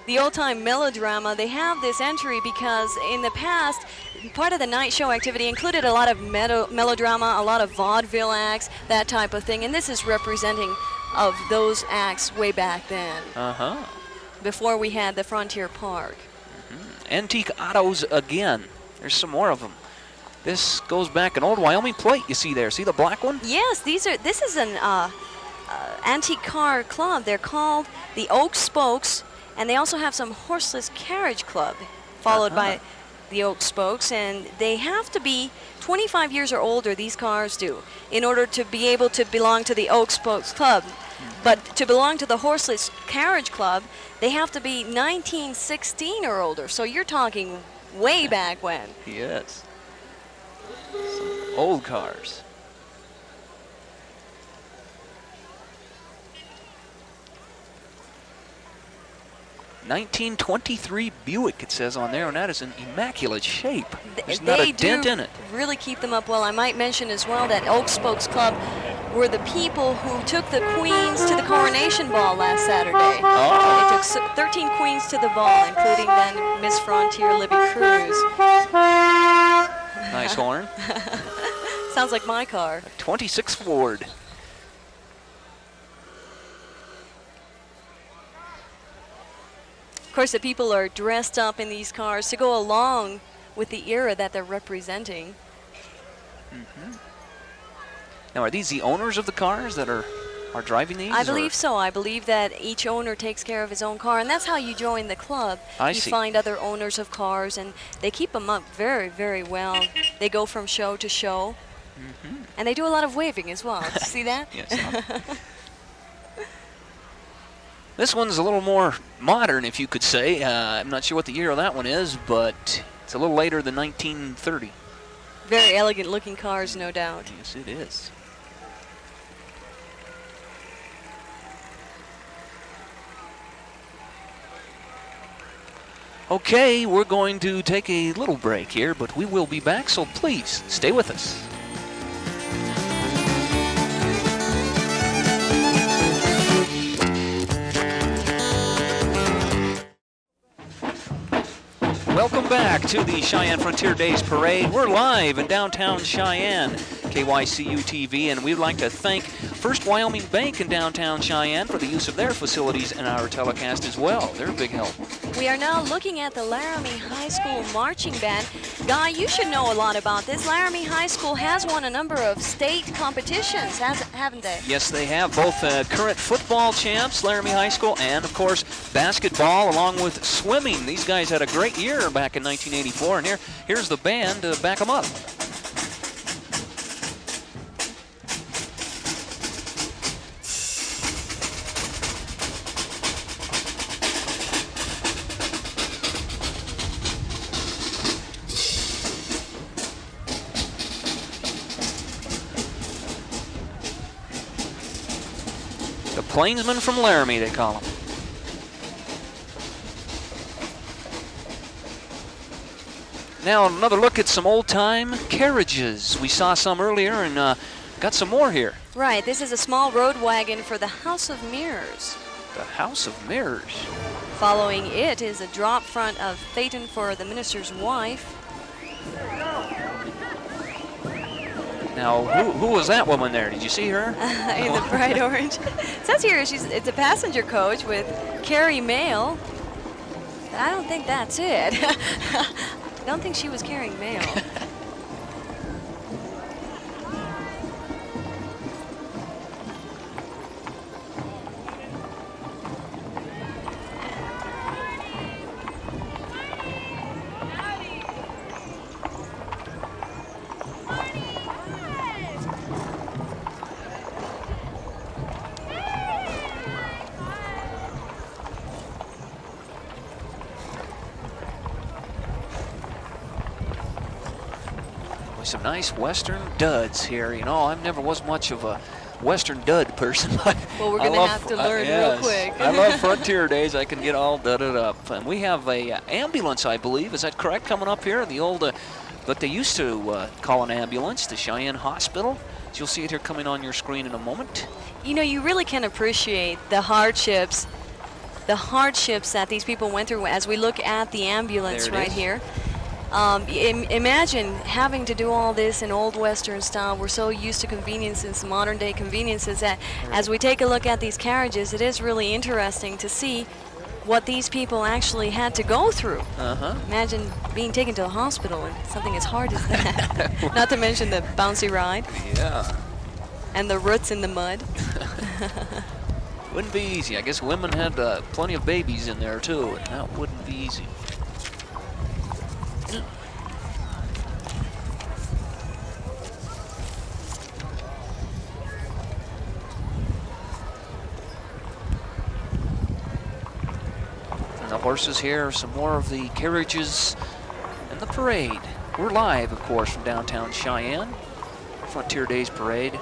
The old-time melodrama, they have this entry because in the past, part of the night show activity included a lot of melodrama, a lot of vaudeville acts, that type of thing, and this is representing of those acts way back then. Before we had the Frontier Park. Antique autos again. There's some more of them. This goes back an old Wyoming plate you see there. See the black one? Yes, this is an antique car club. They're called the Oak Spokes, and they also have some horseless carriage club, followed by the Oak Spokes, and they have to be 25 years or older, these cars do, in order to be able to belong to the Oak Spokes Club. But to belong to the Horseless Carriage Club, they have to be 1916 or older, so you're talking way back when. Yes. Some old cars. (1923) Buick, it says on there, and that is in immaculate shape. There's not a dent in it. Really keep them up well. I might mention as well that Oak Spokes Club were the people who took the queens to the coronation ball last Saturday. They took 13 queens to the ball, including then Miss Frontier Libby Cruz. Nice horn. Sounds like my car. 26 Ford. Of course, the people are dressed up in these cars to go along with the era that they're representing. Now, are these the owners of the cars that are driving these? I believe so. I believe that each owner takes care of his own car, and that's how you join the club. I see. You find other owners of cars, and they keep them up very, very well. They go from show to show, and they do a lot of waving as well. See that? Yes. This one's a little more modern, if you could say. I'm not sure what the year of that one is, but it's a little later than 1930. Very elegant-looking cars, no doubt. Yes, it is. Okay, we're going to take a little break here, but we will be back, so please stay with us. Welcome back to the Cheyenne Frontier Days Parade. We're live in downtown Cheyenne, KYCU-TV, and we'd like to thank First Wyoming Bank in downtown Cheyenne for the use of their facilities in our telecast as well. They're a big help. We are now looking at the Laramie High School Marching Band. Guy, you should know a lot about this. Laramie High School has won a number of state competitions, haven't they? Yes, they have. Both current football champs, Laramie High School, and, of course, basketball, along with swimming. These guys had a great year back in 1984, and here's the band to back them up. The Plainsmen from Laramie, they call them. Now another look at some old-time carriages. We saw some earlier and got some more here. Right, this is a small road wagon for the House of Mirrors. The House of Mirrors. Following it is a drop front of Phaeton for the minister's wife. Now, who was that woman there? Did you see her? In the bright orange. It says here it's a passenger coach with Carrie Mail. I don't think that's it. I don't think she was carrying mail. Some nice Western duds here. You know, I never was much of a Western dud person, but well, we're going to have to learn real quick. I love Frontier Days. I can get all dudded up. And we have a ambulance, I believe. Is that correct, coming up here? The old, what they used to call an ambulance, the Cheyenne Hospital. So you'll see it here coming on your screen in a moment. You know, you really can appreciate the hardships that these people went through as we look at the ambulance right here. Imagine having to do all this in old Western style. We're so used to conveniences, modern day conveniences, that as we take a look at these carriages, it is really interesting to see what these people actually had to go through. Imagine being taken to the hospital and something as hard as that. Not to mention the bouncy ride. Yeah. And the roots in the mud. Wouldn't be easy. I guess women had plenty of babies in there too, and that wouldn't be easy. And the horses here, some more of the carriages and the parade. We're live, of course, from downtown Cheyenne, Frontier Days Parade.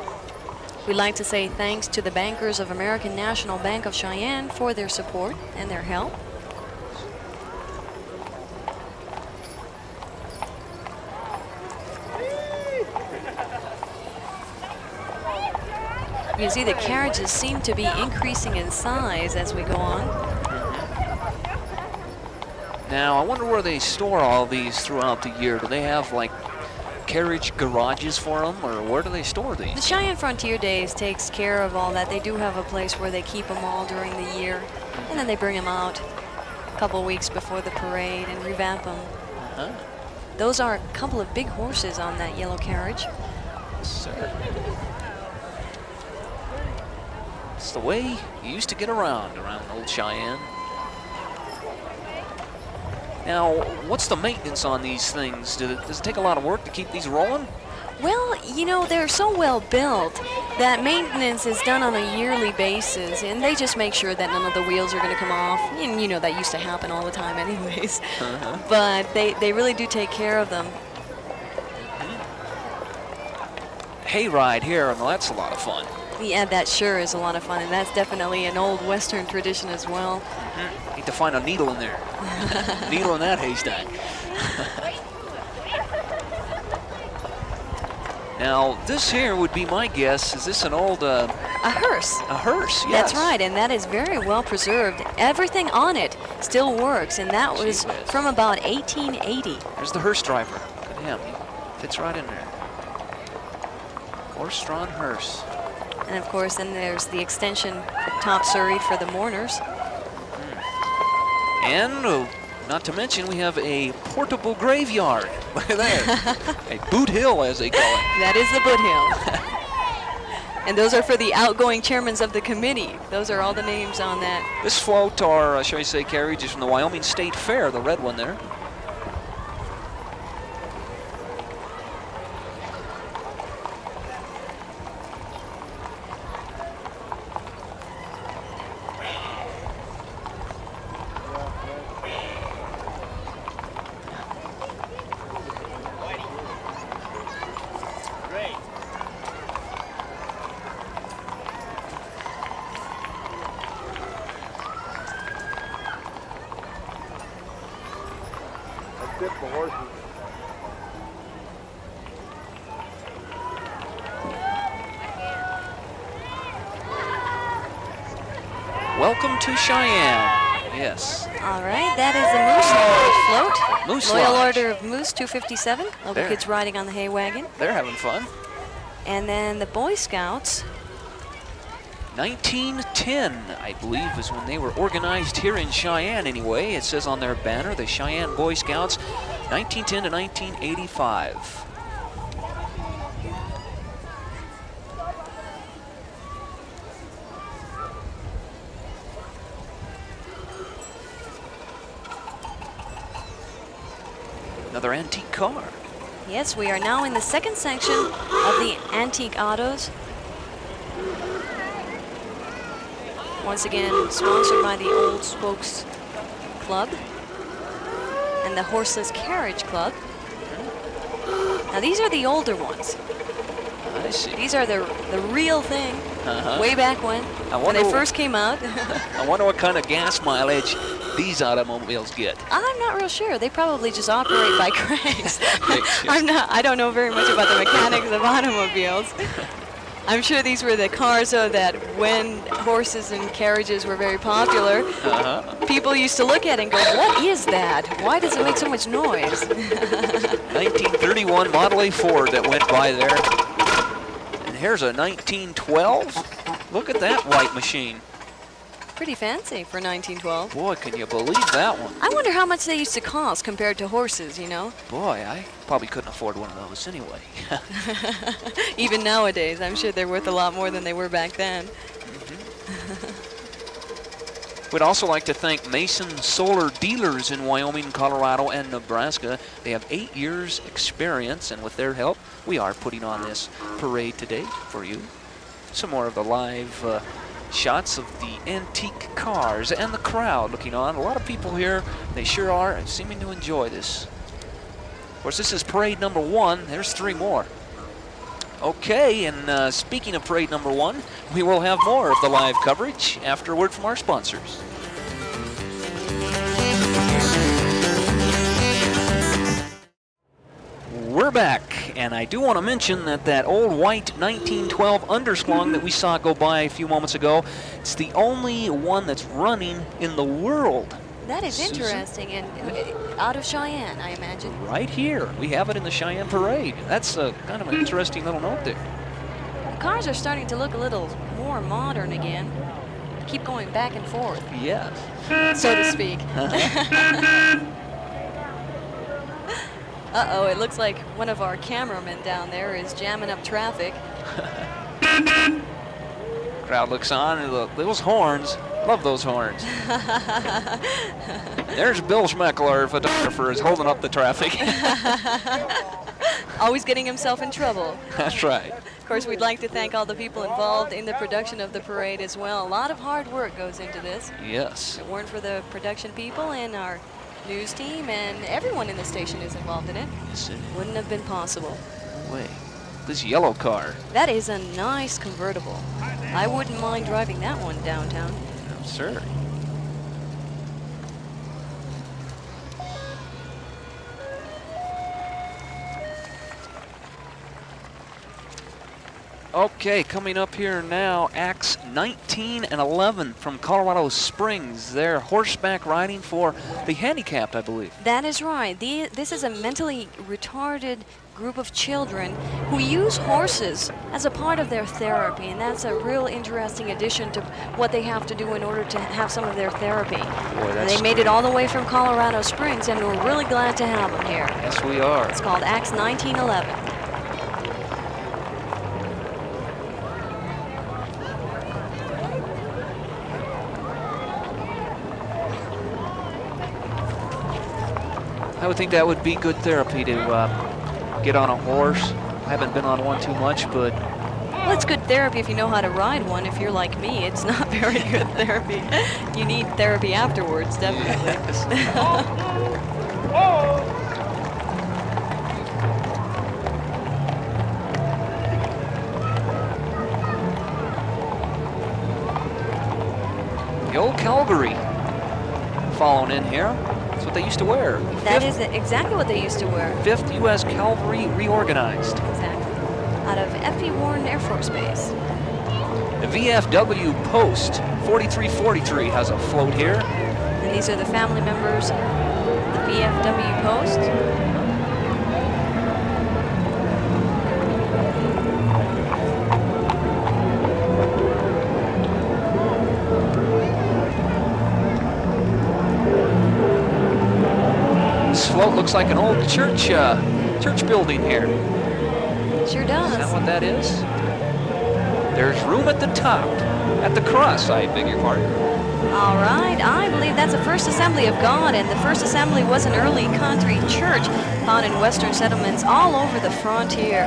We'd like to say thanks to the bankers of American National Bank of Cheyenne for their support and their help. You can see the carriages seem to be increasing in size as we go on. Now, I wonder where they store all these throughout the year. Do they have, like, carriage garages for them, or where do they store these? The Cheyenne Frontier Days takes care of all that. They do have a place where they keep them all during the year, and then they bring them out a couple weeks before the parade and revamp them. Those are a couple of big horses on that yellow carriage. Yes, sir. It's the way you used to get around old Cheyenne. Now, what's the maintenance on these things? Does it take a lot of work to keep these rolling? Well, you know, they're so well built that maintenance is done on a yearly basis, and they just make sure that none of the wheels are going to come off. And you know, that used to happen all the time anyways. But they really do take care of them. Hayride here, and that's a lot of fun. Yeah, that sure is a lot of fun, and that's definitely an old Western tradition as well. Need to find a needle in there. Needle in that haystack. Now, this here would be my guess. Is this an old... a hearse. A hearse, yes. That's right, and that is very well preserved. Everything on it still works, and that was from about 1880. There's the hearse driver. Look at him. He fits right in there. Horse-drawn hearse. And of course, then there's the extension top Surrey for the mourners. And not to mention, we have a portable graveyard. Look at that. A boot hill, as they call it. That is the boot hill. And those are for the outgoing chairmen of the committee. Those are all the names on that. This float, or shall I say carriage, is from the Wyoming State Fair, the red one there. Welcome to Cheyenne. Yes. All right, that is the Moose Lodge float. Moose Loyal Lodge. Order of Moose 257. Local There. kids riding on the hay wagon. They're having fun. And then the Boy Scouts. 1910, I believe, is when they were organized here in Cheyenne anyway. It says on their banner, the Cheyenne Boy Scouts, 1910 to 1985. Another antique car. Yes, we are now in the second section of the antique autos. Once again, sponsored by the Old Spokes Club and the Horseless Carriage Club. Now these are the older ones. I see. These are the real thing, way back when they first came out. I wonder what kind of gas mileage these automobiles get. I'm not real sure. They probably just operate by cranks. I don't know very much about the mechanics of automobiles. I'm sure these were the cars, though, that when horses and carriages were very popular, people used to look at it and go, what is that? Why does it make so much noise? 1931 Model A Ford that went by there. And here's a 1912. Look at that white machine. Pretty fancy for 1912. Boy, can you believe that one? I wonder how much they used to cost compared to horses, you know? Boy, I probably couldn't afford one of those anyway. Even nowadays, I'm sure they're worth a lot more than they were back then. We'd also like to thank Mason Solar Dealers in Wyoming, Colorado, and Nebraska. They have 8 years experience, and with their help, we are putting on this parade today for you. Some more of the live shots of the antique cars and the crowd looking on. A lot of people here, they sure are seeming to enjoy this. Of course, this is parade number 1. There's 3 more. Okay, and speaking of parade number 1, we will have more of the live coverage after a word from our sponsors. We're back, and I do want to mention that old white 1912 underslung that we saw go by a few moments ago, it's the only one that's running in the world. That is Susan? Interesting, and out of Cheyenne, I imagine. Right here. We have it in the Cheyenne Parade. That's kind of an interesting little note there. The cars are starting to look a little more modern again. Keep going back and forth, Yes. so to speak. Uh-oh, it looks like one of our cameramen down there is jamming up traffic. Crowd looks on, and look, those horns. Love those horns. There's Bill Schmeckler, our photographer, is holding up the traffic. Always getting himself in trouble. That's right. Of course, we'd like to thank all the people involved in the production of the parade as well. A lot of hard work goes into this. Yes. If it weren't for the production people and our news team and everyone in the station is involved in it, Yes, it wouldn't have been possible. Wait, this yellow car. That is a nice convertible. I wouldn't mind driving that one downtown. No, sir. Okay, coming up here now, acts 19 and 11 from Colorado Springs. They're horseback riding for the handicapped, I believe. That is right. This is a mentally retarded group of children who use horses as a part of their therapy, and that's a real interesting addition to what they have to do in order to have some of their therapy. Boy, And they made it all the way from Colorado Springs, and we're really glad to have them here. Yes, we are. It's called Acts 1911. I would think that would be good therapy to get on a horse. I haven't been on one too much, but Well, it's good therapy if you know how to ride one. If you're like me, it's not very good therapy. You need therapy afterwards, definitely. the old Calgary following in here. That's what they used to wear. That is exactly what they used to wear. 5th U.S. Cavalry reorganized. Exactly. Out of F.E. Warren Air Force Base. The VFW Post 4343 has a float here. And these are the family members, the VFW Post. looks like an old church building here. Sure does. Is that what that is? There's room at the top, at the cross, I beg your pardon. All right, I believe that's the First Assembly of God, and the First Assembly was an early country church found in western settlements all over the frontier.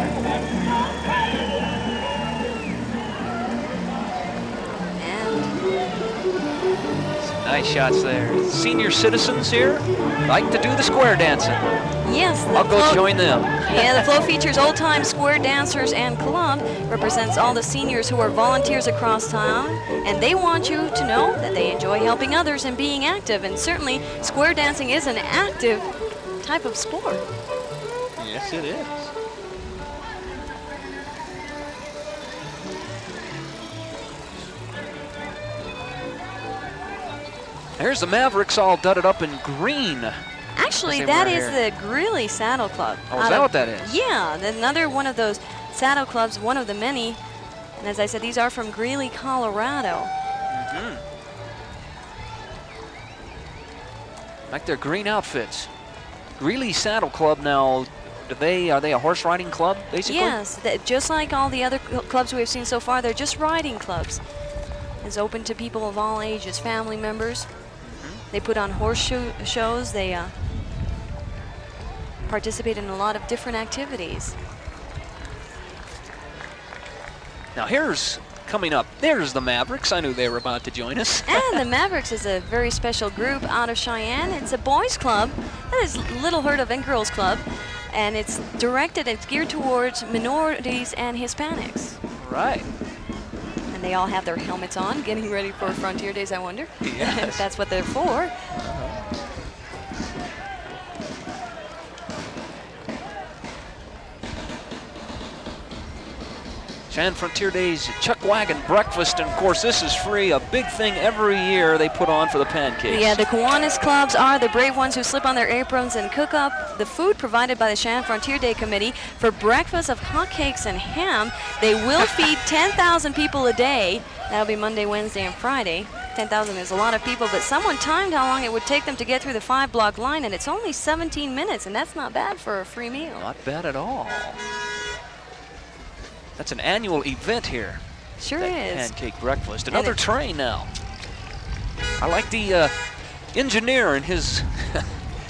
Nice shots there. Senior citizens here like to do the square dancing. Yes. I'll go join them. Yeah, the float features old-time square dancers and club, represents all the seniors who are volunteers across town, and they want you to know that they enjoy helping others and being active, and certainly square dancing is an active type of sport. Yes, it is. There's the Mavericks all dudded up in green. Actually, that is the Greeley Saddle Club. Oh, is that what that is? Yeah, another one of those saddle clubs, one of the many. And as I said, these are from Greeley, Colorado. Like their green outfits. Greeley Saddle Club now, are they a horse riding club, basically? Yes, just like all the other clubs we've seen so far, they're just riding clubs. It's open to people of all ages, family members. They put on horse shows. They participate in a lot of different activities. Now here's coming up. There's the Mavericks. I knew they were about to join us. And the Mavericks is a very special group out of Cheyenne. It's a boys' club. That is little heard of in girls' club. And it's geared towards minorities and Hispanics. Right. And they all have their helmets on, getting ready for Frontier Days, I wonder. Yes. If that's what they're for. Cheyenne Frontier Days Chuck Wagon breakfast, and of course this is free, a big thing every year they put on for the pancakes. Yeah, the Kiwanis clubs are the brave ones who slip on their aprons and cook up the food provided by the Cheyenne Frontier Day Committee for breakfast of hotcakes and ham. They will feed 10,000 people a day. That'll be Monday, Wednesday, and Friday. 10,000 is a lot of people, but someone timed how long it would take them to get through the 5-block line, and it's only 17 minutes, and that's not bad for a free meal. Not bad at all. That's an annual event here. Sure that is. Pancake breakfast. Another train now. I like the engineer in his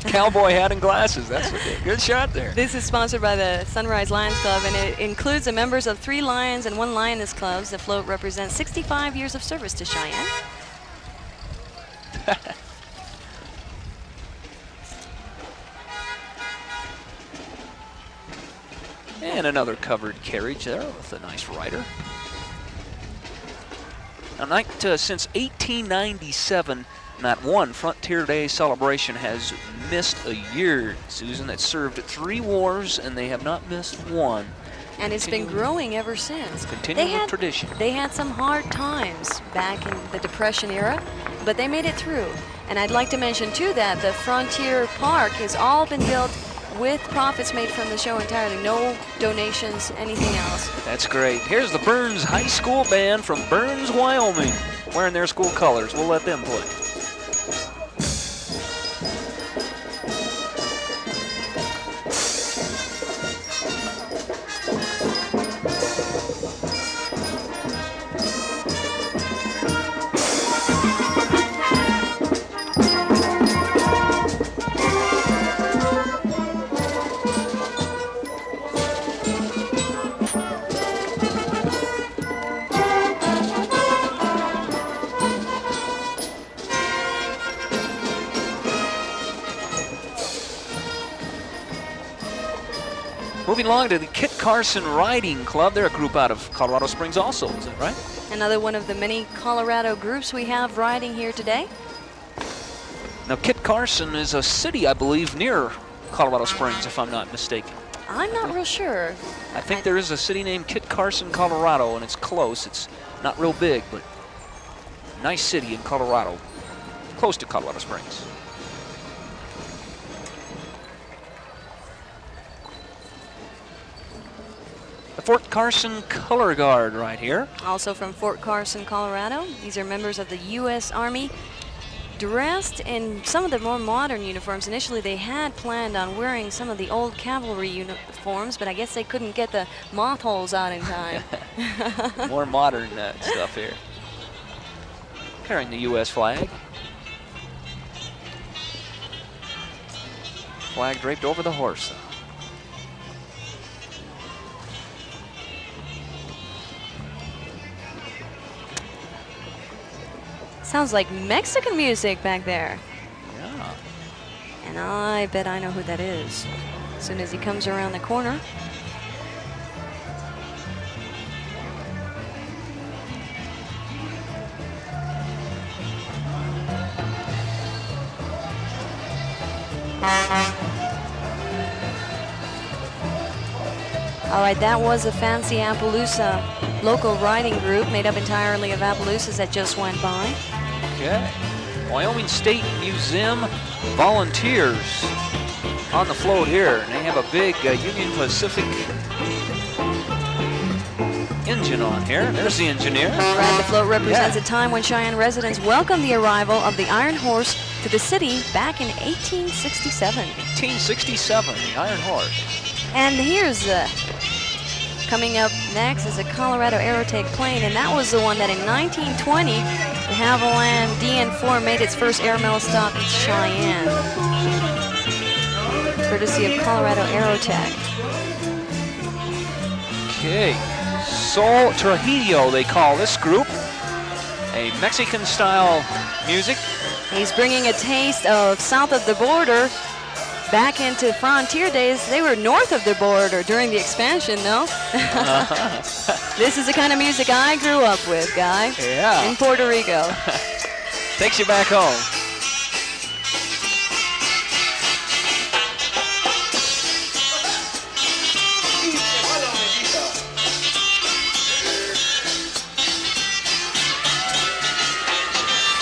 cowboy hat and glasses. That's a good shot there. This is sponsored by the Sunrise Lions Club, and it includes the members of 3 Lions and 1 Lioness clubs. The float represents 65 years of service to Cheyenne. And another covered carriage there with a nice rider. Now, since 1897, not one Frontier Day celebration has missed a year, Susan. That served 3 wars, and they have not missed one. And it's been growing ever since. Continuing tradition. They had some hard times back in the Depression era, but they made it through. And I'd like to mention, too, that the Frontier Park has all been built with profits made from the show entirely. No donations, anything else. That's great. Here's the Burns High School Band from Burns, Wyoming, wearing their school colors. We'll let them play. Moving along to the Kit Carson Riding Club. They're a group out of Colorado Springs also, is that right? Another one of the many Colorado groups we have riding here today. Now, Kit Carson is a city, I believe, near Colorado Springs, if I'm not mistaken. I'm not real sure. I think there is a city named Kit Carson, Colorado, and it's close. It's not real big, but nice city in Colorado, close to Colorado Springs. The Fort Carson Color Guard right here. Also from Fort Carson, Colorado. These are members of the U.S. Army dressed in some of the more modern uniforms. Initially, they had planned on wearing some of the old cavalry uniforms, but I guess they couldn't get the moth holes out in time. More modern stuff here. Carrying the U.S. flag. Flag draped over the horse. Sounds like Mexican music back there. Yeah. And I bet I know who that is. As soon as he comes around the corner. All right, that was a fancy Appaloosa local riding group made up entirely of Appaloosas that just went by. Okay. Wyoming State Museum volunteers on the float here. And they have a big Union Pacific engine on here. There's the engineer. Right, the float represents a time when Cheyenne residents welcomed the arrival of the Iron Horse to the city back in 1867. 1867, the Iron Horse. And here's coming up next is a Colorado Aerotech plane, and that was the one that in 1920 the Havilland DN4 made its first airmail stop in Cheyenne, courtesy of Colorado Aerotech. Okay, Sol Trujillo they call this group. A Mexican-style music. He's bringing a taste of south of the border back into Frontier Days. They were north of the border during the expansion, though. This is the kind of music I grew up with, Guy. Yeah. In Puerto Rico. Takes you back home.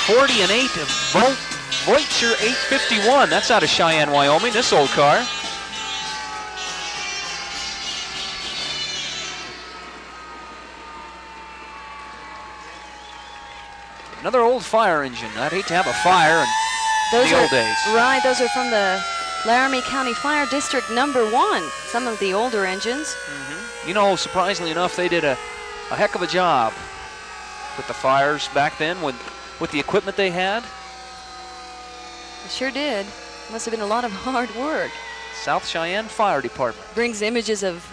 '48 Voyager 851. That's out of Cheyenne, Wyoming. This old car. Another old fire engine. I'd hate to have a fire in the old days. Right, those are from the Laramie County Fire District number 1. Some of the older engines. Mm-hmm. You know, surprisingly enough, they did a heck of a job with the fires back then with the equipment they had. It sure did. Must have been a lot of hard work. South Cheyenne Fire Department. Brings images of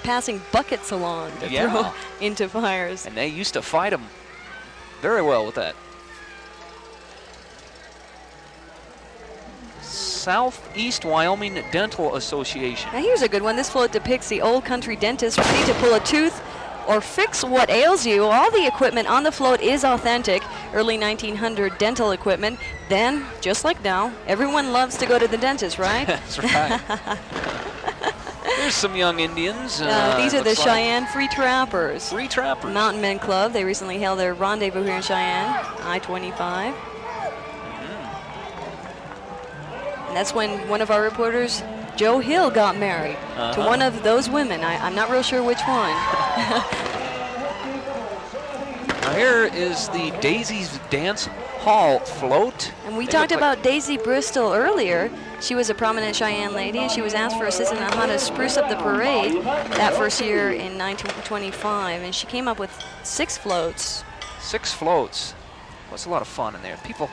passing buckets along to throw into fires. And they used to fight them very well with that. Southeast Wyoming Dental Association. Now here's a good one. This float depicts the old country dentist ready to pull a tooth or fix what ails you. All the equipment on the float is authentic, early 1900 dental equipment. Then, just like now, everyone loves to go to the dentist, right? That's right. There's some young Indians. These are the Cheyenne Free Trappers. Free Trappers. Mountain Men Club. They recently held their rendezvous here in Cheyenne, I-25. And that's when one of our reporters, Joe Hill, got married to one of those women. I'm not real sure which one. Now here is the Daisy's Dance Hall float. And we talked about Daisy Bristol earlier. She was a prominent Cheyenne lady, and she was asked for assistance on how to spruce up the parade that first year in 1925. And she came up with 6 floats. 6 floats. Well, it's a lot of fun in there. People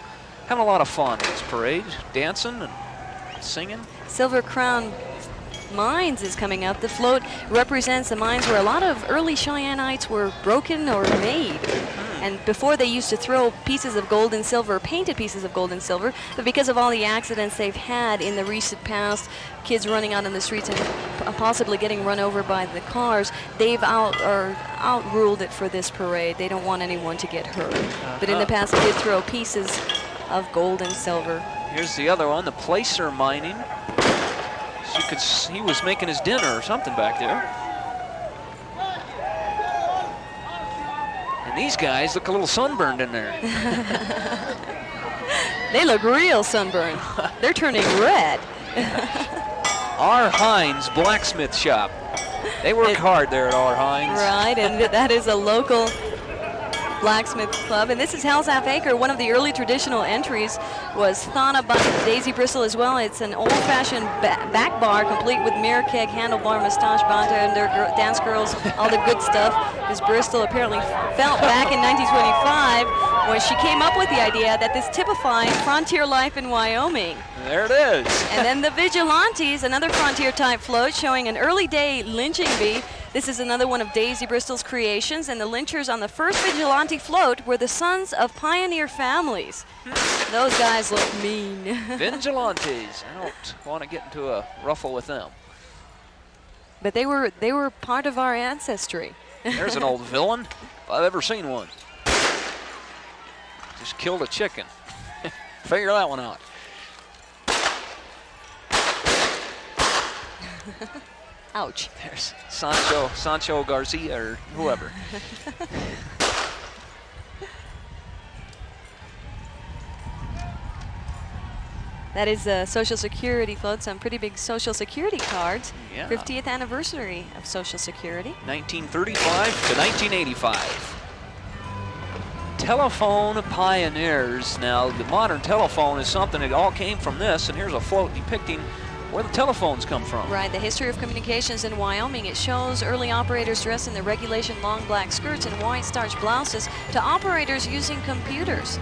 having a lot of fun in this parade, dancing and singing. Silver Crown Mines is coming up. The float represents the mines where a lot of early Cheyenneites were broken or made. And before they used to throw pieces of gold and silver, painted pieces of gold and silver, but because of all the accidents they've had in the recent past, kids running out on the streets and possibly getting run over by the cars, they've outruled it for this parade. They don't want anyone to get hurt. But in the past, they did throw pieces of gold and silver. Here's the other one, the Placer Mining. So he was making his dinner or something back there. And these guys look a little sunburned in there. They look real sunburned. They're turning red. R. Hines Blacksmith Shop. They work hard there at R. Hines. Right, and that is a local Blacksmith Club. And this is Hellsap Acre. One of the early traditional entries was Thana by Daisy Bristol as well. It's an old-fashioned back bar complete with mirror keg, handlebar, mustache, bartender, dance girls, all the good stuff. Ms. Bristol apparently felt back in 1925 when she came up with the idea that this typified frontier life in Wyoming. There it is. And then the Vigilantes, another frontier-type float showing an early-day lynching bee. This is another one of Daisy Bristol's creations, and the lynchers on the first Vigilante float were the sons of pioneer families. Those guys look mean. Vigilantes. I don't want to get into a ruffle with them. But they were part of our ancestry. There's an old villain, if I've ever seen one. Just killed a chicken. Figure that one out. Ouch. There's Sancho Garcia or whoever. That is a Social Security float, some pretty big Social Security cards. Yeah. 50th anniversary of Social Security. 1935 to 1985. Telephone pioneers. Now, the modern telephone is something that all came from this, and here's a float depicting where the telephones come from. Right, the history of communications in Wyoming. It shows early operators dressed in the regulation long black skirts and white starch blouses to operators using computers.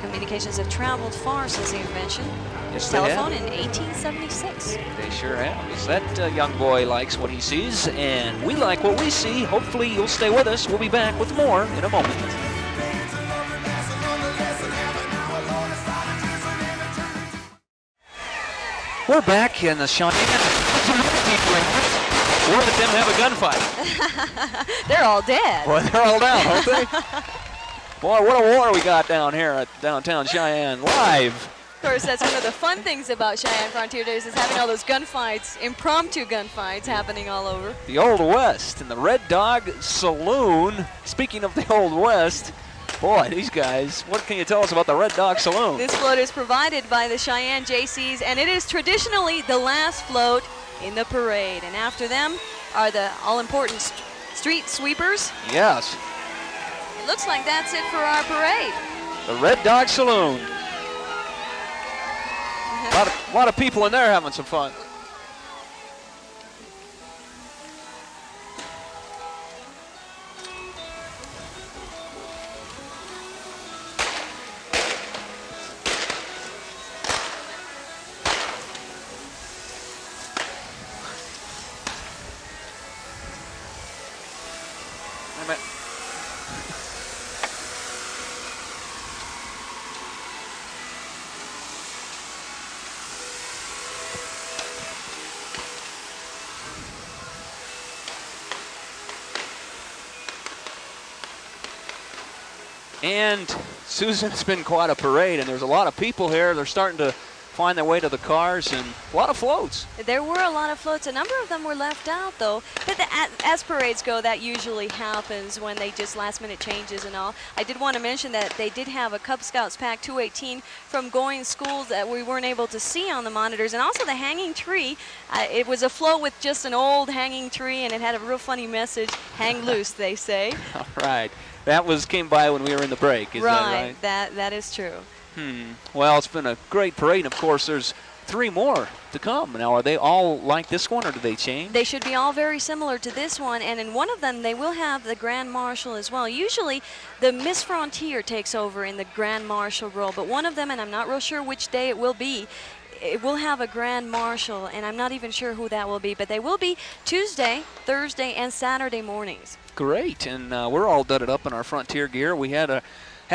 Communications have traveled far since the invention of Yes, the they telephone have. in 1876. They sure have. So that young boy likes what he sees, and we like what we see. Hopefully you'll stay with us. We'll be back with more in a moment. We're back in the Cheyenne. We'll let them have a gunfight. They're all dead. Boy, they're all down, aren't they? Boy, what a war we got down here at downtown Cheyenne, live. Of course, that's one of the fun things about Cheyenne Frontier Days is having all those gunfights, impromptu gunfights happening all over. The Old West and the Red Dog Saloon. Speaking of the Old West, boy, these guys, what can you tell us about the Red Dog Saloon? This float is provided by the Cheyenne JCs, and it is traditionally the last float in the parade. And after them are the all-important street sweepers. Yes, Looks like that's it for our parade. the Red Dog Saloon. A lot of people in there having some fun. Wait a minute. And Susan, it's been quite a parade, and there's a lot of people here. They're starting to find their way to the cars, and a lot of floats. There were a lot of floats. A number of them were left out, though. But as parades go, that usually happens when they just last-minute changes and all. I did want to mention that they did have a Cub Scouts Pack 218 from Going Schools that we weren't able to see on the monitors, and also the hanging tree. It was a float with just an old hanging tree, and it had a real funny message, hang loose, they say. All right. That came by when we were in the break, is that right? That is true. Well, it's been a great parade. Of course, there's 3 more to come. Now, are they all like this one, or do they change? They should be all very similar to this one, and in one of them, they will have the Grand Marshal as well. Usually, the Miss Frontier takes over in the Grand Marshal role, but one of them, and I'm not real sure which day it will be, it will have a Grand Marshal, and I'm not even sure who that will be, but they will be Tuesday, Thursday, and Saturday mornings. Great, and we're all dudded up in our Frontier gear. We had to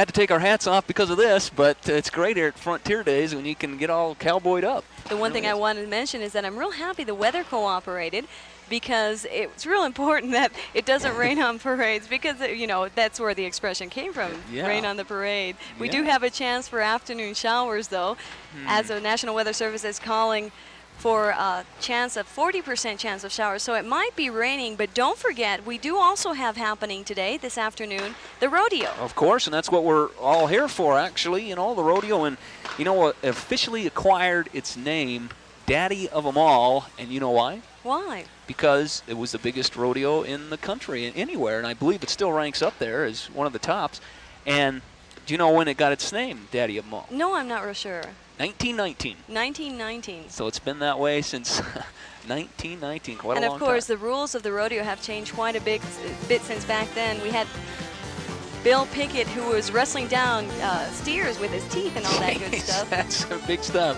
take our hats off because of this, but it's great here at Frontier Days when you can get all cowboyed up. The one thing I wanted to mention is that I'm real happy the weather cooperated, because it's real important that it doesn't rain on parades, because, you know, that's where the expression came from, Yeah. rain on the parade. We Yeah. do have a chance for afternoon showers, though, as the National Weather Service is calling for a 40% chance of showers. So it might be raining, but don't forget, we do also have happening today, this afternoon, the rodeo. Of course, and that's what we're all here for, actually, you know, the rodeo. And, you know, officially acquired its name, Daddy of 'em All, and you know why? Why? Because it was the biggest rodeo in the country, anywhere, and I believe it still ranks up there as one of the tops. And do you know when it got its name, Daddy of 'em All? No, I'm not real sure. 1919. 1919. So it's been that way since 1919, quite a long time. And of course, the rules of the rodeo have changed quite a bit since back then. We had Bill Pickett, who was wrestling down steers with his teeth and all that good stuff. That's some big stuff.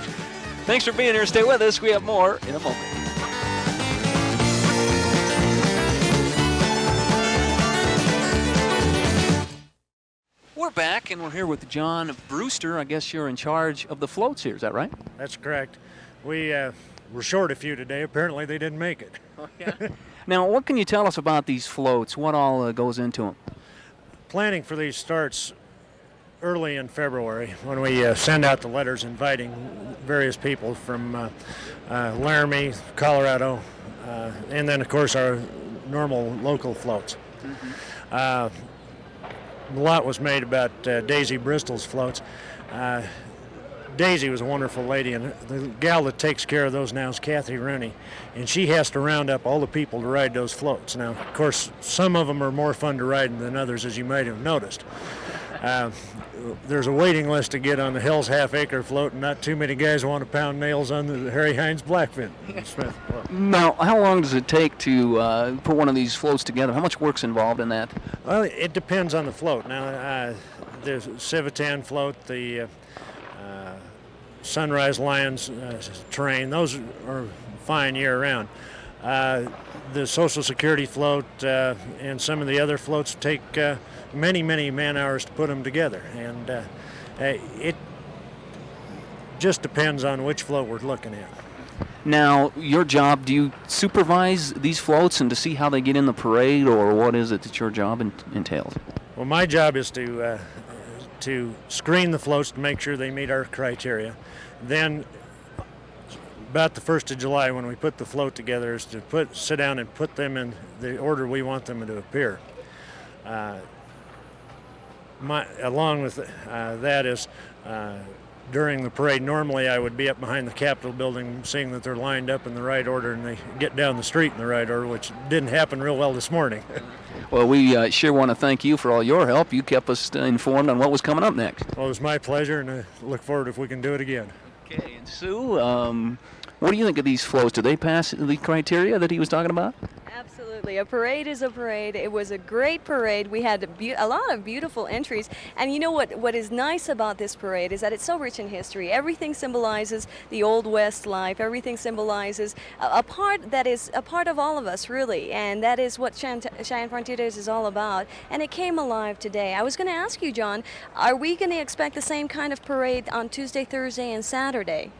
Thanks for being here. Stay with us. We have more in a moment. We're back, and we're here with John Brewster. I guess you're in charge of the floats here. Is that right? That's correct. We were short a few today. Apparently, they didn't make it. Oh, yeah. Now, what can you tell us about these floats? What all goes into them? Planning for these starts early in February when we send out the letters inviting various people from Laramie, Colorado, and then, of course, our normal local floats. A lot was made about Daisy Bristol's floats. Daisy was a wonderful lady, and the gal that takes care of those now is Kathy Rooney, and she has to round up all the people to ride those floats. Now, of course, some of them are more fun to ride than others, as you might have noticed. There's a waiting list to get on the Hell's Half Acre float, and not too many guys want to pound nails on the Harry Hines Blackfin. Now, how long does it take to put one of these floats together? How much work's involved in that? Well, it depends on the float. Now, there's Civitan float, the Sunrise Lions terrain. Those are fine year-round. The Social Security float and some of the other floats take many, many man-hours to put them together. And it just depends on which float we're looking at. Now, your job, do you supervise these floats and to see how they get in the parade, or what is it that your job entails? Well, my job is to screen the floats to make sure they meet our criteria. Then, about the 1st of July, when we put the float together, is to sit down and put them in the order we want them to appear. Along with that is during the parade, normally I would be up behind the Capitol building seeing that they're lined up in the right order and they get down the street in the right order, which didn't happen real well this morning. Well, we sure want to thank you for all your help. You kept us informed on what was coming up next. Well, it was my pleasure, and I look forward if we can do it again. Okay, and Sue, what do you think of these floats? Do they pass the criteria that he was talking about? Absolutely. A parade is a parade. It was a great parade. We had a lot of beautiful entries. And you know what is nice about this parade is that it's so rich in history. Everything symbolizes the Old West life. Everything symbolizes a part that is a part of all of us, really. And that is what Cheyenne Frontier Days is all about. And it came alive today. I was going to ask you, John, are we going to expect the same kind of parade on Tuesday, Thursday, and Saturday?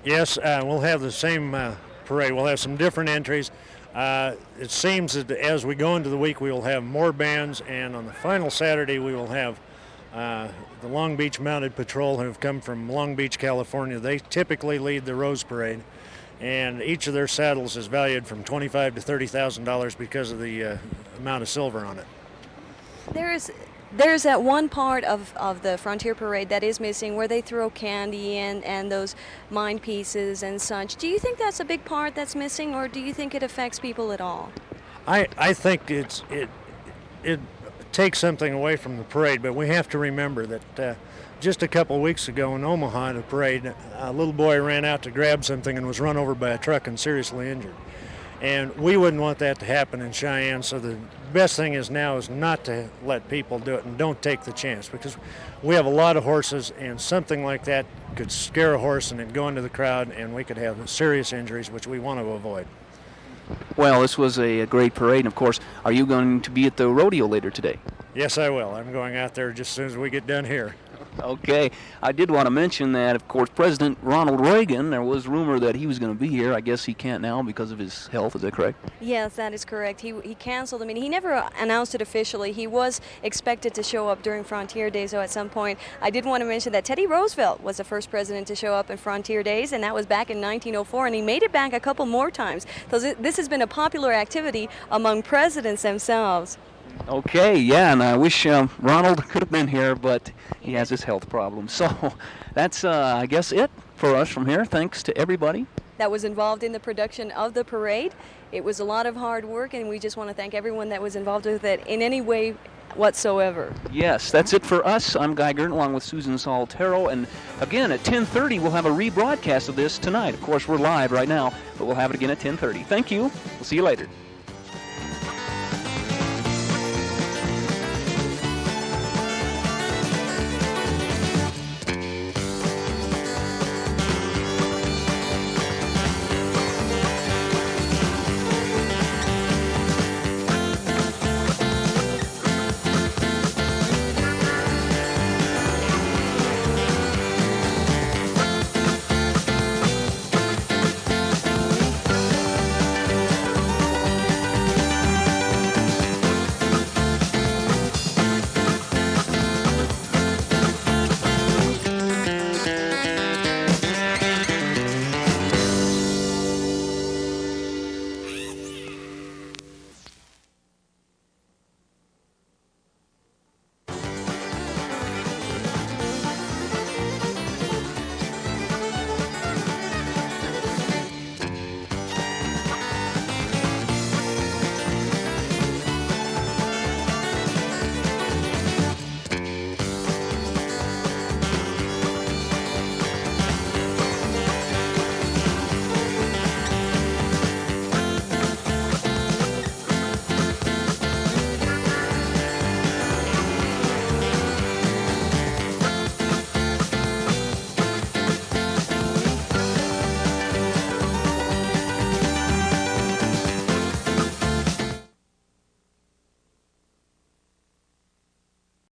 Yes, we'll have the same parade. We'll have some different entries. It seems that as we go into the week, we will have more bands, and on the final Saturday, we will have the Long Beach Mounted Patrol, who have come from Long Beach, California. They typically lead the Rose Parade, and each of their saddles is valued from $25,000 to $30,000 because of the amount of silver on it. There's that one part of the Frontier Parade that is missing where they throw candy and those mine pieces and such. Do you think that's a big part that's missing, or do you think it affects people at all? I think it takes something away from the parade, but we have to remember that just a couple of weeks ago in Omaha in a parade, a little boy ran out to grab something and was run over by a truck and seriously injured. And we wouldn't want that to happen in Cheyenne, so the best thing is now is not to let people do it and don't take the chance, because we have a lot of horses and something like that could scare a horse and it'd go into the crowd and we could have serious injuries, which we want to avoid. Well, this was a great parade, and of course, are you going to be at the rodeo later today? Yes, I will. I'm going out there just as soon as we get done here. Okay. I did want to mention that, of course, President Ronald Reagan, there was rumor that he was going to be here. I guess he can't now because of his health. Is that correct? Yes, that is correct. He canceled. I mean, he never announced it officially. He was expected to show up during Frontier Days, so at some point. I did want to mention that Teddy Roosevelt was the first president to show up in Frontier Days, and that was back in 1904, and he made it back a couple more times. So this has been a popular activity among presidents themselves. Okay, yeah, and I wish Ronald could have been here, but he has his health problems. So that's, I guess, it for us from here. Thanks to everybody. that was involved in the production of the parade. It was a lot of hard work, and we just want to thank everyone that was involved with it in any way whatsoever. Yes, that's it for us. I'm Guy Gurton along with Susan Saltero, and again at 10:30 we'll have a rebroadcast of this tonight. Of course, we're live right now, but we'll have it again at 10:30. Thank you. We'll see you later.